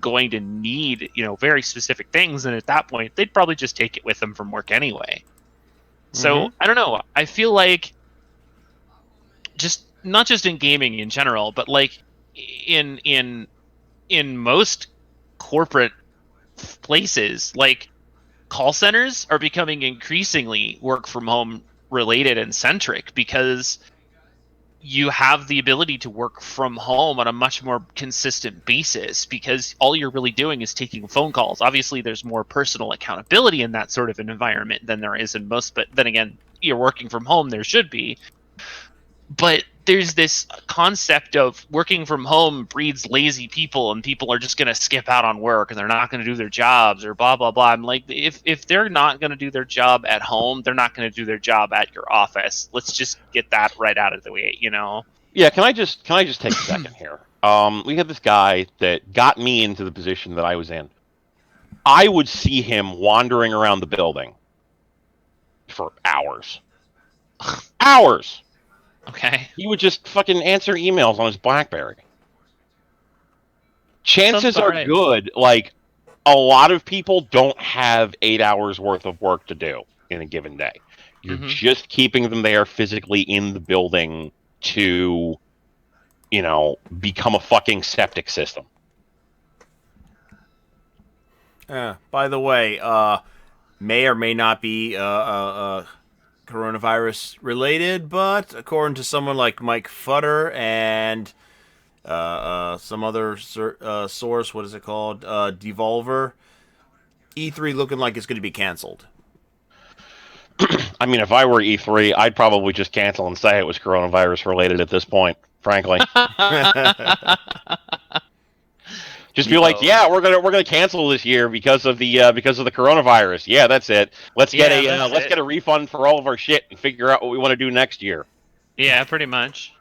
going to need, very specific things. And at that point, they'd probably just take it with them from work anyway. So I don't know. I feel like just not just in gaming in general, but like in most corporate places, like call centers are becoming increasingly work from home related and centric because you have the ability to work from home on a much more consistent basis because all you're really doing is taking phone calls. Obviously, there's more personal accountability in that sort of an environment than there is in most, but then again, you're working from home, there should be. But there's this concept of working from home breeds lazy people and people are just going to skip out on work and they're not going to do their jobs or blah, blah, blah. I'm like, if they're not going to do their job at home, they're not going to do their job at your office. Let's just get that right out of the way, Yeah, can I just take a second here? We had this guy that got me into the position that I was in. I would see him wandering around the building for hours. Hours! Okay. He would just fucking answer emails on his BlackBerry. Chances are good, like, a lot of people don't have 8 hours worth of work to do in a given day. You're just keeping them there physically in the building to, become a fucking septic system. By the way, may or may not be coronavirus related, but according to someone like Mike Futter and some other source, what is it called? Devolver, E3 looking like it's going to be canceled. I mean, if I were E3, I'd probably just cancel and say it was coronavirus related at this point, frankly. Just be like, yeah, we're gonna cancel this year because of the coronavirus. Yeah, that's it. Let's get a refund for all of our shit and figure out what we want to do next year. Yeah, pretty much.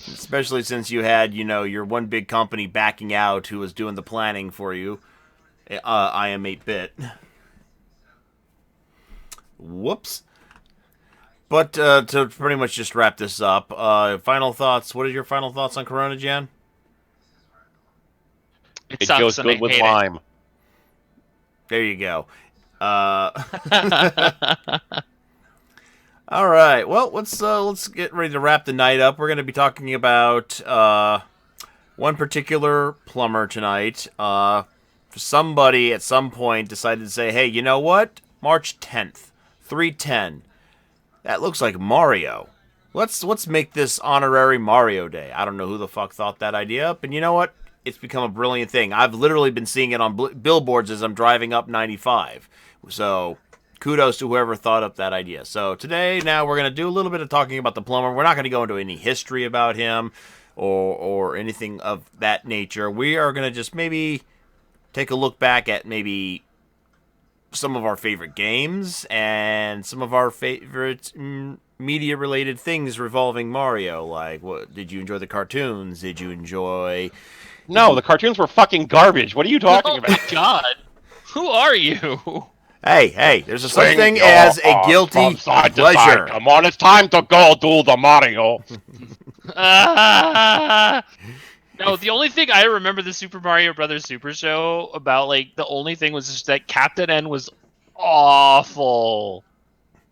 Especially since you had, your one big company backing out who was doing the planning for you. I am 8-bit. Whoops. But to pretty much just wrap this up, final thoughts. What are your final thoughts on Corona, Jan? It goes good with lime. There you go. All right. Well, let's get ready to wrap the night up. We're going to be talking about one particular plumber tonight. Somebody at some point decided to say, "Hey, you know what? March 10th, 310. That looks like Mario. Let's make this honorary Mario Day." I don't know who the fuck thought that idea up, and you know what? It's become a brilliant thing. I've literally been seeing it on billboards as I'm driving up 95. So, kudos to whoever thought up that idea. So, today, now, we're going to do a little bit of talking about the plumber. We're not going to go into any history about him or anything of that nature. We are going to just maybe take a look back at maybe some of our favorite games and some of our favorite media-related things revolving Mario. Like, what did you enjoy the cartoons? Did you enjoy... No, the cartoons were fucking garbage. What are you talking about? God, who are you? Hey, there's such thing as a guilty pleasure. Come on, it's time to go do the Mario. No, the only thing I remember the Super Mario Brothers Super Show about, like, the only thing was just that Captain N was awful.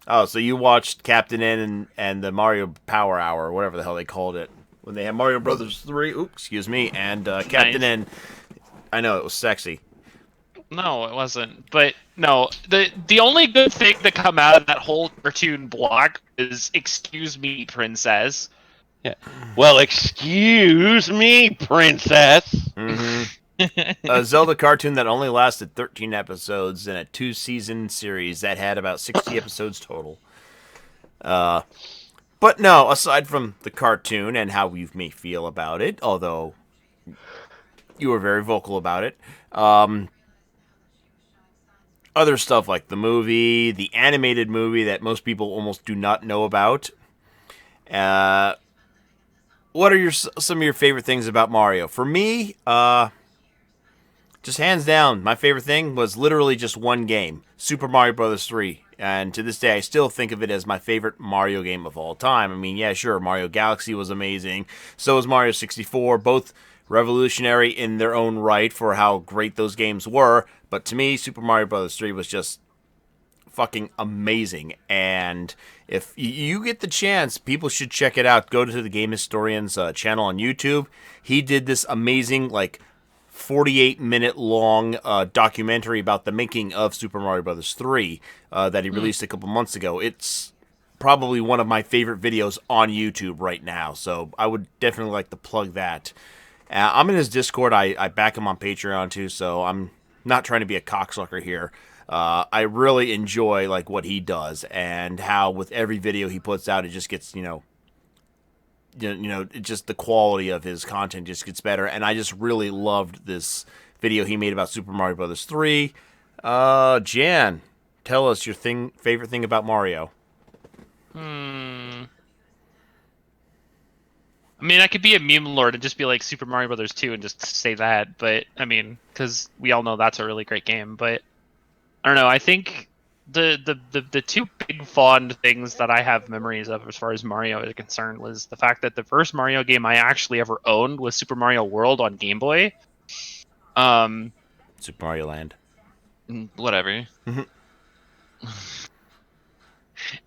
Oh, so you watched Captain N and the Mario Power Hour, or whatever the hell they called it. When they had Mario Brothers 3, and Captain N. I know, it was sexy. No, it wasn't. But, no, the only good thing that come out of that whole cartoon block is, "Excuse me, princess." Yeah. Well, excuse me, princess. Mm-hmm. A Zelda cartoon that only lasted 13 episodes in a 2-season series that had about 60 episodes total. But no, aside from the cartoon and how you may feel about it, although you were very vocal about it, other stuff like the movie, the animated movie that most people almost do not know about. Uh, what are some of your favorite things about Mario? For me, just hands down, my favorite thing was literally just one game, Super Mario Bros. 3. And to this day, I still think of it as my favorite Mario game of all time. I mean, yeah, sure, Mario Galaxy was amazing. So was Mario 64. Both revolutionary in their own right for how great those games were. But to me, Super Mario Bros. 3 was just fucking amazing. And if you get the chance, people should check it out. Go to the Game Historian's channel on YouTube. He did this amazing, like, 48-minute long documentary about the making of Super Mario Bros. 3 that he released a couple months ago. It's probably one of my favorite videos on YouTube right now, so I would definitely like to plug that. I'm in his Discord. I back him on Patreon too, so I'm not trying to be a cocksucker here. I really enjoy like what he does and how with every video he puts out, it just gets it just the quality of his content just gets better. And I just really loved this video he made about Super Mario Bros. 3. Jan, tell us your favorite thing about Mario. Hmm. I mean, I could be a meme lord and just be like Super Mario Brothers 2 and just say that, but I mean, because we all know that's a really great game. But I don't know. I think the two big fond things that I have memories of as far as Mario is concerned was the fact that the first Mario game I actually ever owned was Super Mario World on Game Boy. Um, Super Mario Land. Whatever.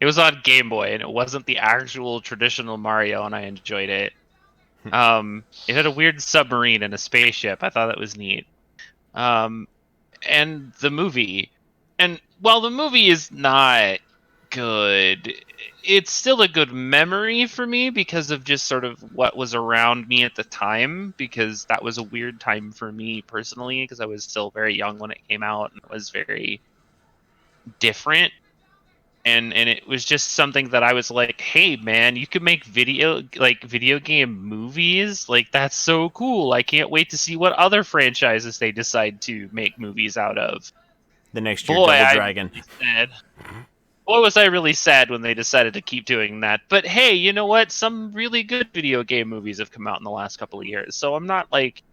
It was on Game Boy, and it wasn't the actual traditional Mario, and I enjoyed it. It had a weird submarine and a spaceship. I thought that was neat. And the movie, and while the movie is not good, it's still a good memory for me because of just sort of what was around me at the time, because that was a weird time for me personally, because I was still very young when it came out, and it was very different. And it was just something that I was like, hey man, you could make video game movies, like that's so cool. I can't wait to see what other franchises they decide to make movies out of. The next year, Boy, Double I'm Dragon. really sad. Boy, was I really sad when they decided to keep doing that. But hey, you know what? Some really good video game movies have come out in the last couple of years, so I'm not like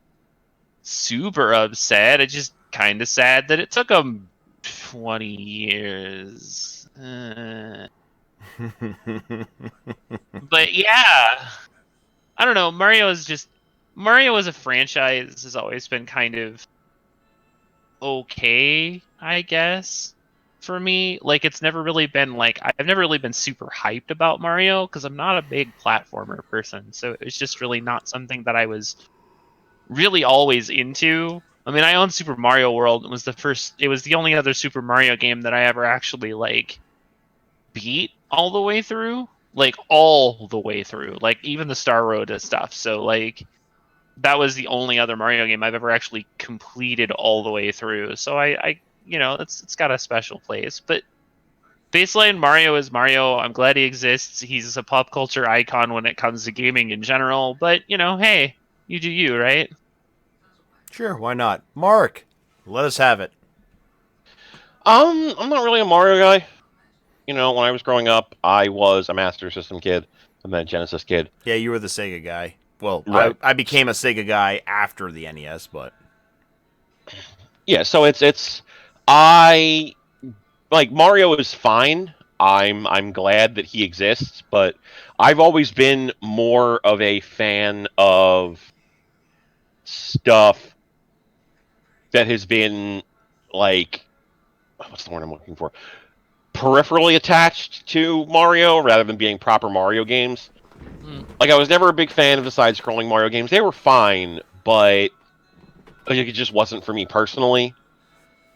super upset. I just kind of sad that it took them 20 years. But yeah, I don't know. Mario as a franchise has always been kind of okay, I guess, for me. Like it's never really been like I've never really been super hyped about Mario because I'm not a big platformer person. So it's just really not something that I was really always into. I mean, I own Super Mario World. It was the only other Super Mario game that I ever actually like beat all the way through, like all the way through, like even the Star Road and stuff. So like that was the only other Mario game I've ever actually completed all the way through. So I it's got a special place. But baseline Mario is Mario. I'm glad he exists. He's a pop culture icon when it comes to gaming in general. But hey, you do you, right? Sure, why not? Mark, let us have it. I'm not really a Mario guy. When I was growing up, I was a Master System kid. I'm a Genesis kid. Yeah, you were the Sega guy. Well, Right. I became a Sega guy after the NES, but Yeah, so I like Mario is fine. I'm glad that he exists, but I've always been more of a fan of stuff that has been like what's the word I'm looking for? Peripherally attached to Mario rather than being proper Mario games. Like I was never a big fan of the side-scrolling Mario games. They were fine, but it just wasn't for me personally.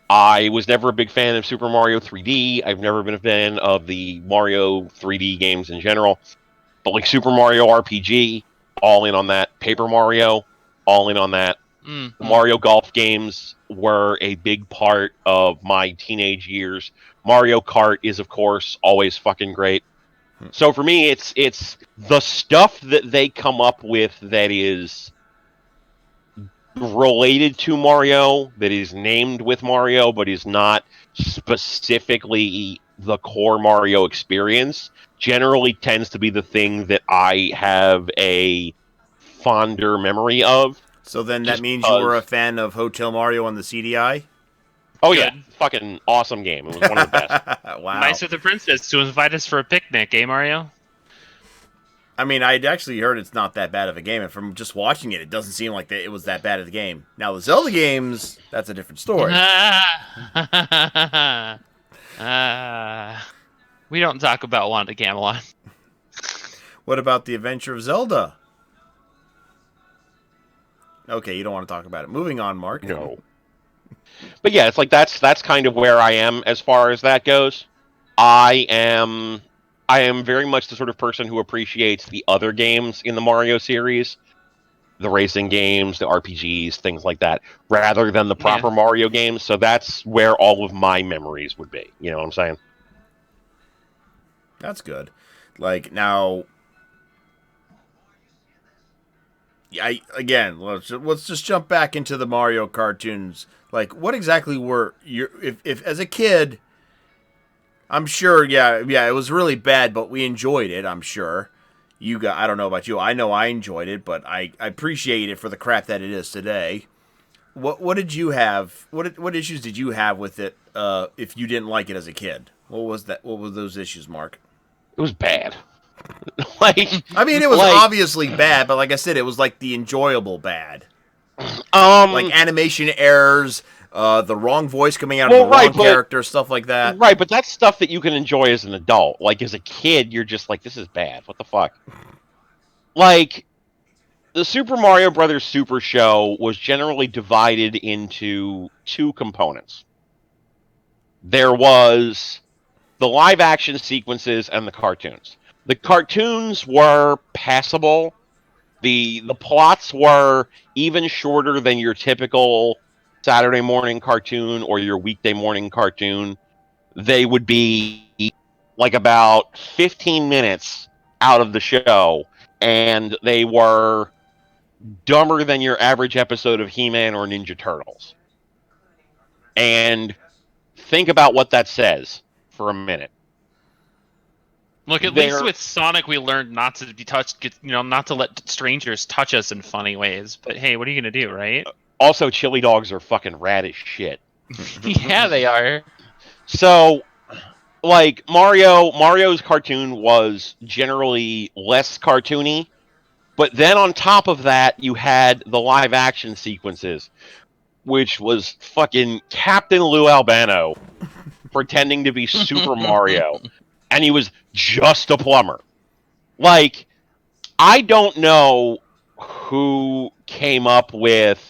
I was never a big fan of Super Mario 3D. I've never been a fan of the Mario 3D games in general. But like Super Mario RPG, all in on that. Paper Mario, all in on that. The Mario Golf games were a big part of my teenage years. Mario Kart is, of course, always fucking great. So for me, it's the stuff that they come up with that is related to Mario, that is named with Mario, but is not specifically the core Mario experience, generally tends to be the thing that I have a fonder memory of. So then that Just means you were a because. fan of Hotel Mario on the CDI? Oh yeah, Good. fucking awesome game. It was one of the best. Wow. Nice with the princess to invite us for a picnic, eh, Mario? I mean, I'd actually heard it's not that bad of a game, and from just watching it, it doesn't seem like it was that bad of a game. Now, the Zelda games, that's a different story. We don't talk about Wanda Gamelon. What about The Adventure of Zelda? Okay, you don't want to talk about it. Moving on, Mark. No. But yeah, it's like that's kind of where I am as far as that goes. I am very much the sort of person who appreciates the other games in the Mario series, the racing games, the RPGs, things like that, rather than the proper Mario games. So that's where all of my memories would be. You know what I'm saying? That's good. Like, now, let's just jump back into the Mario cartoons. Like, what exactly were your if as a kid? I'm sure, yeah, it was really bad, but we enjoyed it. I'm sure. I don't know about you. I know I enjoyed it, but I appreciate it for the crap that it is today. What did you have? What issues did you have with it? If you didn't like it as a kid, what was that? What were those issues, Mark? It was bad. Like, I mean, it was like, obviously bad, but like I said, it was like the enjoyable bad. um, Like animation errors, the wrong voice coming out of the wrong character, stuff like that. Right, but that's stuff that you can enjoy as an adult. Like, as a kid, you're just like, this is bad. What the fuck? Like, the Super Mario Brothers Super Show was generally divided into two components. There was the live action sequences and the cartoons. The cartoons were passable. The plots were even shorter than your typical Saturday morning cartoon or your weekday morning cartoon. They would be like about 15 minutes out of the show, and they were dumber than your average episode of He-Man or Ninja Turtles. And think about what that says for a minute. Look, at least with Sonic, we learned not to be touched. Not to let strangers touch us in funny ways. But hey, what are you gonna do, right? Also, chili dogs are fucking rad as shit. Yeah, they are. So, like, Mario's cartoon was generally less cartoony, but then on top of that, you had the live action sequences, which was fucking Captain Lou Albano pretending to be Super Mario, and he was just a plumber. Like, I don't know who came up with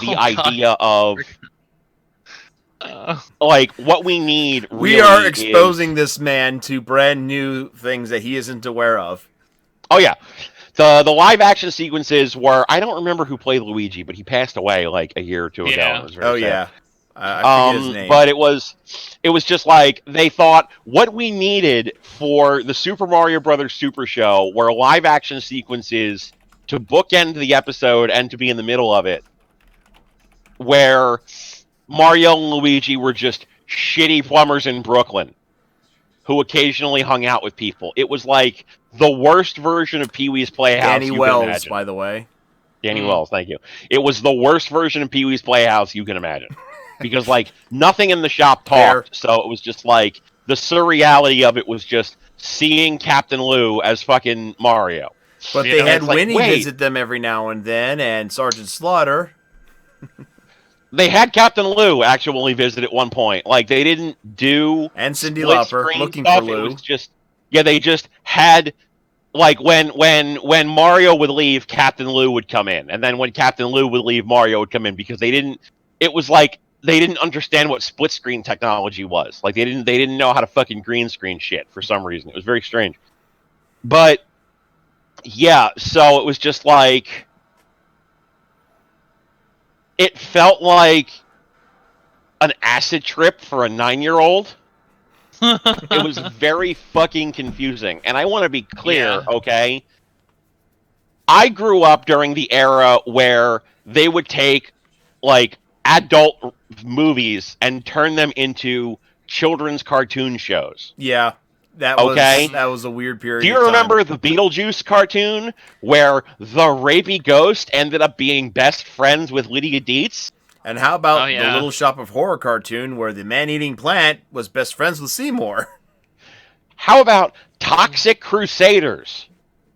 the idea of like what we need. We are exposing this man to brand new things that he isn't aware of. Oh yeah, the live action sequences were. I don't remember who played Luigi, but he passed away like a year or two ago. It was yeah. I forget his name. But it was just like they thought what we needed for the Super Mario Brothers Super Show were live action sequences to bookend the episode and to be in the middle of it, where Mario and Luigi were just shitty plumbers in Brooklyn who occasionally hung out with people. It was like the worst version of Pee-wee's Playhouse. Danny Wells, by the way. Danny Wells, thank you. It was the worst version of Pee-wee's Playhouse you can imagine. Because, like, nothing in the shop talked, so it was just like, the surreality of it was just seeing Captain Lou as fucking Mario. But they had Winnie visit them every now and then, and Sergeant Slaughter. They had Captain Lou actually visit at one point. Like, they didn't do... And Cyndi Lauper, looking stuff. for Lou. It was just... Yeah, they just had... Like, when Mario would leave, Captain Lou would come in. And then when Captain Lou would leave, Mario would come in. Because they didn't... It was like... They didn't understand what split screen technology was. Like, they didn't know how to fucking green screen shit for some reason. It was very strange. But, yeah, so it was just like... It felt like an acid trip for a 9-year-old. It was very fucking confusing. And I want to be clear, okay? I grew up during the era where they would take like adult movies and turn them into children's cartoon shows. Yeah, Okay? that was a weird Do period of you time. remember the Beetlejuice cartoon where the rapey ghost ended up being best friends with Lydia Dietz? And how about Oh, the yeah. Little Shop of Horror cartoon where the man-eating plant was best friends with Seymour? How about Toxic Crusaders?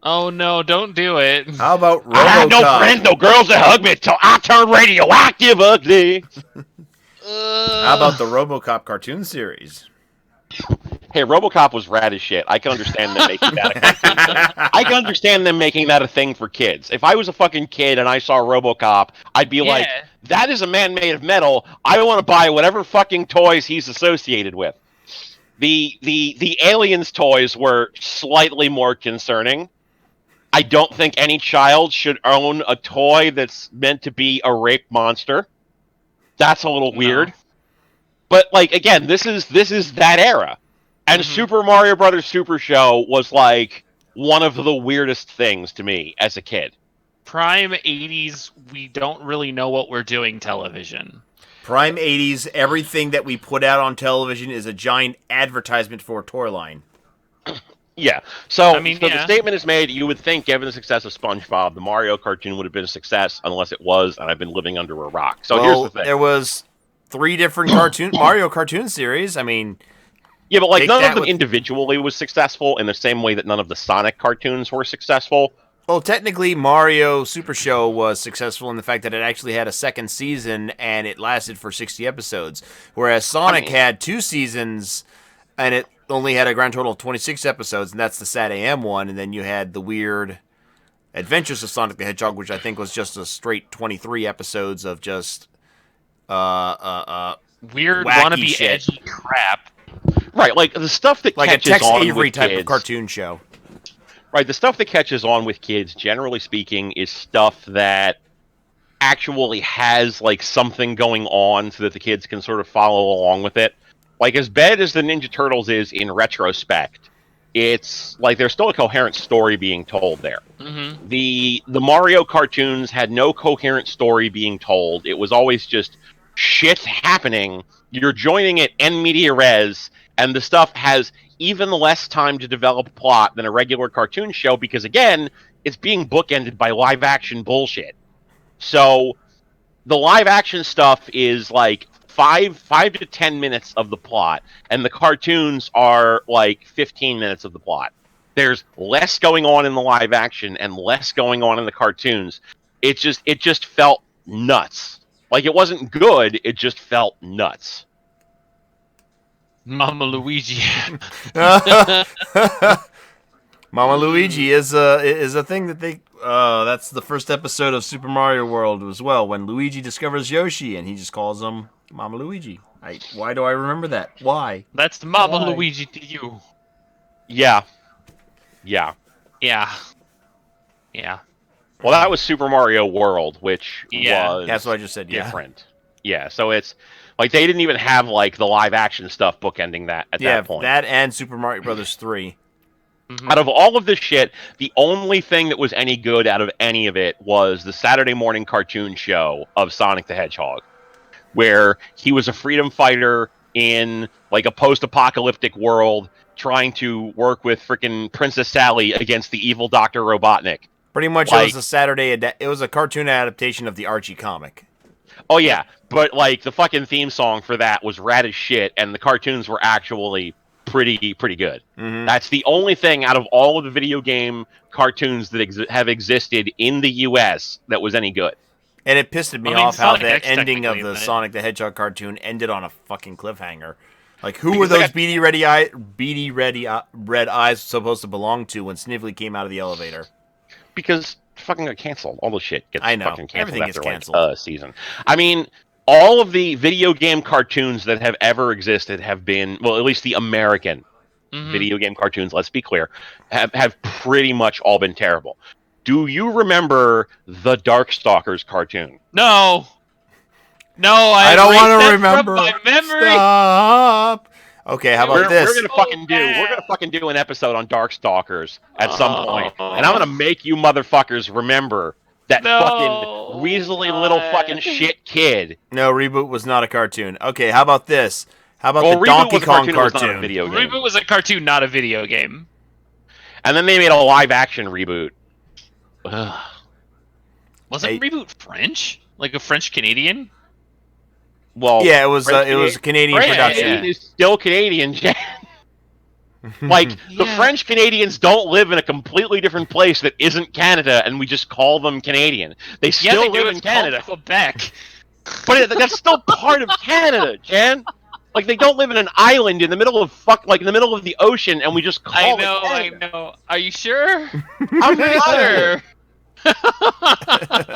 Oh no, don't do it. How about I had no RoboCop? friends, no girls to hug me till I turned radioactive ugly. How about the RoboCop cartoon series? Hey, RoboCop was rad as shit. I can understand them making that a cartoon. I can understand them making that a thing for kids. If I was a fucking kid and I saw RoboCop, I'd be like, Yeah. that is a man made of metal. I want to buy whatever fucking toys he's associated with. The aliens toys were slightly more concerning. I don't think any child should own a toy that's meant to be a rape monster. That's a little weird. No. But like again, this is that era. And Super Mario Brothers Super Show was like one of the weirdest things to me as a kid. Prime 80s, we don't really know what we're doing television. Prime 80s, everything that we put out on television is a giant advertisement for a toy line. Yeah. So, I mean, so yeah. the statement is made, you would think, given the success of SpongeBob, the Mario cartoon would have been a success unless it was, and I've been living under a rock. So well, here's the thing. there was 3 different Mario cartoon series. I mean, Yeah, but like take none that of them with- individually was successful in the same way that none of the Sonic cartoons were successful. well, technically, Mario Super Show was successful in the fact that it actually had a second season and it lasted for 60 episodes, whereas Sonic had 2 seasons and it only had a grand total of 26 episodes, and that's the Sat AM one, and then you had the weird Adventures of Sonic the Hedgehog, which I think was just a straight 23 episodes of just Weird, wacky wannabe, shit. edgy crap. Right, like the stuff that like a catches Tex on Avery with type kids, of cartoon show. Right, the stuff that catches on with kids, generally speaking, is stuff that actually has like something going on so that the kids can sort of follow along with it. Like as bad as the Ninja Turtles is in retrospect, it's like there's still a coherent story being told there. Mm-hmm. The Mario cartoons had no coherent story being told. It was always just shit happening. You're joining it en media res, and the stuff has even less time to develop a plot than a regular cartoon show because, again, it's being bookended by live action bullshit. So the live action stuff is like 5 to 10 minutes of the plot, and the cartoons are like 15 minutes of the plot. There's less going on in the live action and less going on in the cartoons. It just felt nuts. Like it wasn't good, it just felt nuts. Mama Luigi. Mama Luigi is a thing that they. That's the first episode of Super Mario World as well, when Luigi discovers Yoshi and he just calls him Mama Luigi. Why do I remember that? Why? That's Mama Why? Luigi to you. Yeah. Yeah. Yeah. Well, that was Super Mario World, which Yeah. was That's what I just said. Yeah. different. Yeah, so it's like they didn't even have like the live action stuff bookending that at Yeah, that point. that and Super Mario Brothers 3. Out of all of this shit, the only thing that was any good out of any of it was the Saturday morning cartoon show of Sonic the Hedgehog, where he was a freedom fighter in like a post-apocalyptic world trying to work with frickin' Princess Sally against the evil Dr. Robotnik. Pretty much, Like- it was a Saturday. It was a cartoon adaptation of the Archie comic. Oh yeah, but like the fucking theme song for that was rad as shit, and the cartoons were actually pretty good. Mhm. That's the only thing out of all of the video game cartoons that have existed in the U.S. that was any good. And it pissed me I mean, off how Sonic that X ending of technically, the isn't it? Sonic the Hedgehog cartoon ended on a fucking cliffhanger. Like, who Because were they those got- beady red eyes supposed to belong to when Snively came out of the elevator? Because fucking got canceled. All the shit gets I know. fucking canceled Everything after gets like canceled. a season. I mean, all of the video game cartoons that have ever existed have been, well, at least the American video game cartoons, let's be clear, have pretty much all been terrible. Do you remember the Darkstalkers cartoon? No, I don't want want to remember. From my memory. Stop. Okay, how It about was We're this? gonna so fucking do we're bad. gonna fucking do an episode on Darkstalkers at some point, and I'm gonna make you motherfuckers remember that fucking No, weaselly little fucking God. shit kid. No, Reboot was not a cartoon. Okay, how about this? How about the Well, Reboot Donkey was a Kong cartoon. It was not a cartoon? video game. Reboot was a cartoon, not a video game. And then they made a live action reboot. Ugh. Wasn't Hey, Reboot French? Like a French Canadian? Well, yeah, it was a Canadian French production. Canadian is still Canadian. Like, the Yeah. French Canadians don't live in a completely different place that isn't Canada, and we just call them Canadian. They Yeah, still they do. live It's in Canada. called Quebec. But that's still part of Canada, Jan. Like, they don't live in an island in the middle of in the middle of the ocean, and we just call it I Canada. know. Are you sure? I'm sure.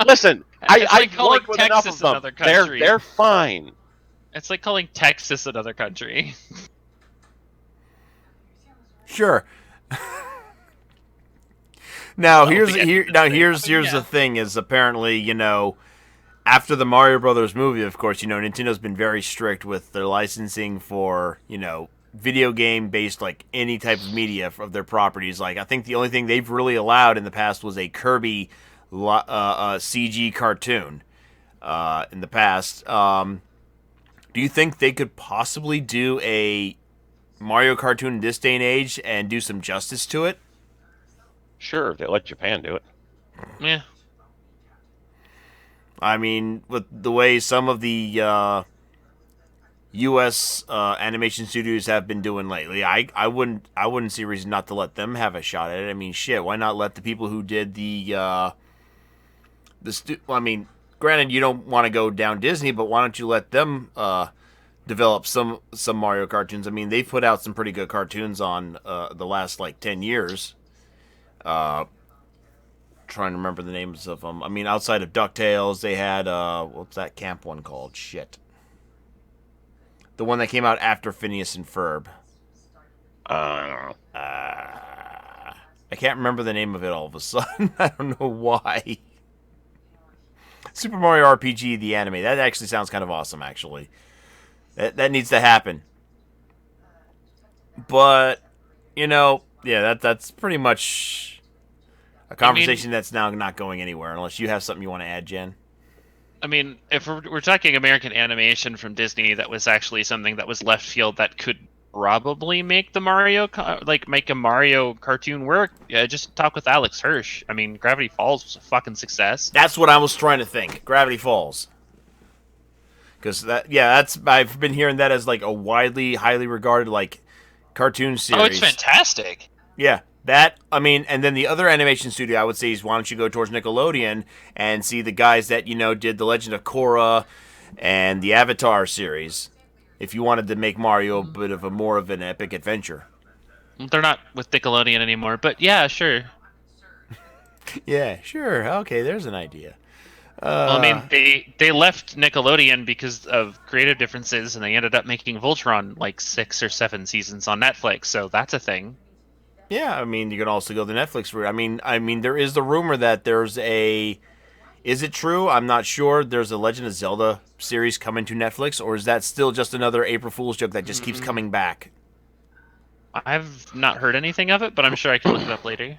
Listen, It's like I've calling worked with enough Texas of them. another country. They're fine. It's like calling Texas another country. Sure. Now Oh, here's yeah. here's Yeah. the thing is apparently after the Mario Brothers movie, of course, Nintendo's been very strict with their licensing for video game based like any type of media of their properties. Like I think the only thing they've really allowed in the past was a Kirby CG cartoon in the past. Do you think they could possibly do a Mario cartoon in this day and age and do some justice to it? Sure, they let Japan do it. Yeah. I mean, with the way some of the U.S. Animation studios have been doing lately, I wouldn't see a reason not to let them have a shot at it. I mean, shit, why not let the people who did I mean, granted, you don't want to go down Disney, but why don't you let them develop some Mario cartoons? I mean, they've put out some pretty good cartoons on the last like 10 years. Trying to remember the names of them. I mean, outside of DuckTales, they had what's that camp one called? Shit. The one that came out after Phineas and Ferb. I I can't remember the name of it all of a sudden. I don't know why. Super Mario RPG, the anime. That actually sounds kind of awesome, actually. That needs to happen. But, yeah, that's pretty much a conversation that's now not going anywhere, unless you have something you want to add, Jen. I mean, if we're talking American animation from Disney, that was actually something that was left field that could probably make the make a Mario cartoon work. Yeah, just talk with Alex Hirsch. I mean, Gravity Falls was a fucking success. That's what I was trying to think. Gravity Falls. Because I've been hearing that as like a highly regarded like cartoon series. Oh, it's fantastic. Yeah, and then the other animation studio I would say is why don't you go towards Nickelodeon and see the guys that, did The Legend of Korra and the Avatar series, if you wanted to make Mario a bit of more of an epic adventure. They're not with Nickelodeon anymore, but yeah, sure. Yeah, sure. Okay, there's an idea. Well, I mean, they left Nickelodeon because of creative differences, and they ended up making Voltron like 6 or 7 seasons on Netflix, so that's a thing. Yeah, I mean, you can also go the Netflix route. I mean, there is the rumor that there's a. Is it true? I'm not sure. There's a Legend of Zelda series coming to Netflix, or is that still just another April Fool's joke that just keeps coming back? I've not heard anything of it, but I'm sure I can look it up later.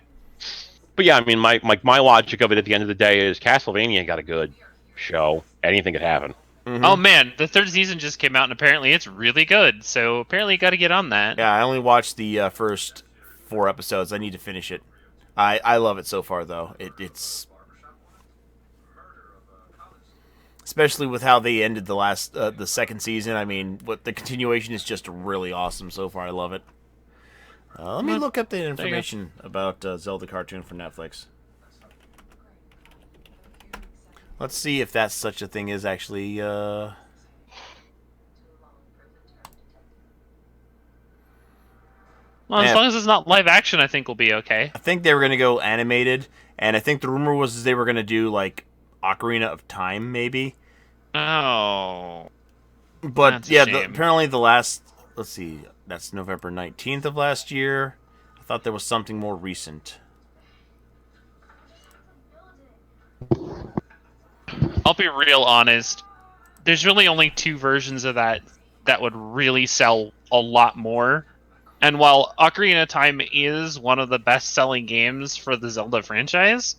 But yeah, I mean, my logic of it at the end of the day is Castlevania got a good show. Anything could happen. Mm-hmm. Oh man, the 3rd season just came out, and apparently it's really good. So apparently you got to get on that. Yeah, I only watched the first 4 episodes. I need to finish it. I love it so far, though. It's especially with how they ended the 2nd season. I mean, the continuation is just really awesome so far. I love it. Let me look up the information about Zelda cartoon for Netflix. Let's see if that's such a thing is actually. Well, as long as it's not live action, I think we'll be okay. I think they were going to go animated, and I think the rumor was they were going to do like Ocarina of Time, maybe. Oh. But That's a yeah, shame. apparently the last. Let's see. That's November 19th of last year. I thought there was something more recent. I'll be real honest. There's really only 2 versions of that that would really sell a lot more. And while Ocarina of Time is one of the best-selling games for the Zelda franchise,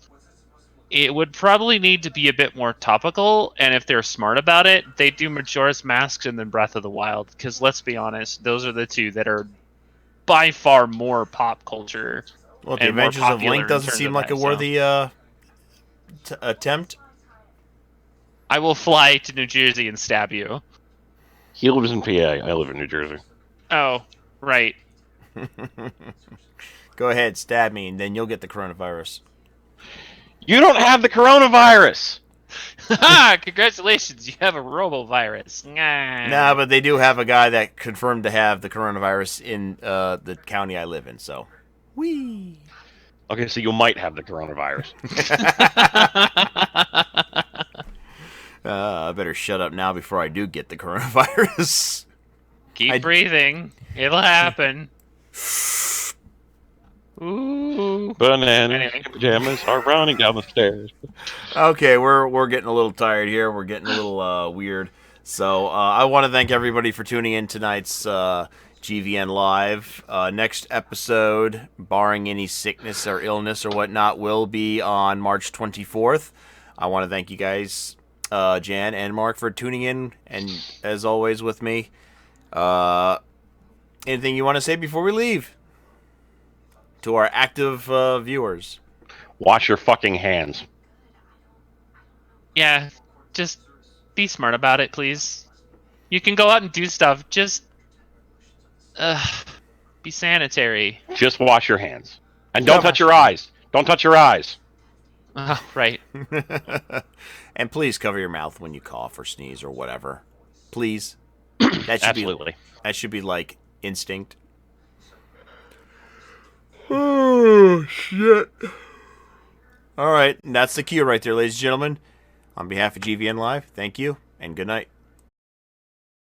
it would probably need to be a bit more topical, and if they're smart about it, they do Majora's Mask and then Breath of the Wild, because let's be honest, those are the two that are by far more pop culture. Well, The And more Adventures of popular Link in doesn't terms seem of like that, a worthy attempt. I will fly to New Jersey and stab you. He lives in PA. I live in New Jersey. Oh, right. Go ahead, stab me, and then you'll get the coronavirus. You don't have the coronavirus. Ha! Congratulations, you have a robovirus. Nah, but they do have a guy that confirmed to have the coronavirus in the county I live in, so. Whee! Okay, so you might have the coronavirus. I better shut up now before I do get the coronavirus. Keep breathing. It'll happen. Ooh. Bananas Anyway. and pajamas are running down the stairs. Okay, we're getting a little tired here. We're getting a little weird. So I want to thank everybody for tuning in tonight's GVN Live. Next episode, barring any sickness or illness or whatnot, will be on March 24th. I want to thank you guys, Jan and Mark, for tuning in, and as always with me. Anything you want to say before we leave? To our active viewers. Wash your fucking hands. Yeah, just be smart about it, please. You can go out and do stuff. Just be sanitary. Just wash your hands. And don't touch your eyes. Don't touch your eyes. Right. And please cover your mouth when you cough or sneeze or whatever. Please. Absolutely. That should be like instinct. Oh, shit. All right. That's the cue right there, ladies and gentlemen. On behalf of GVN Live, thank you and good night.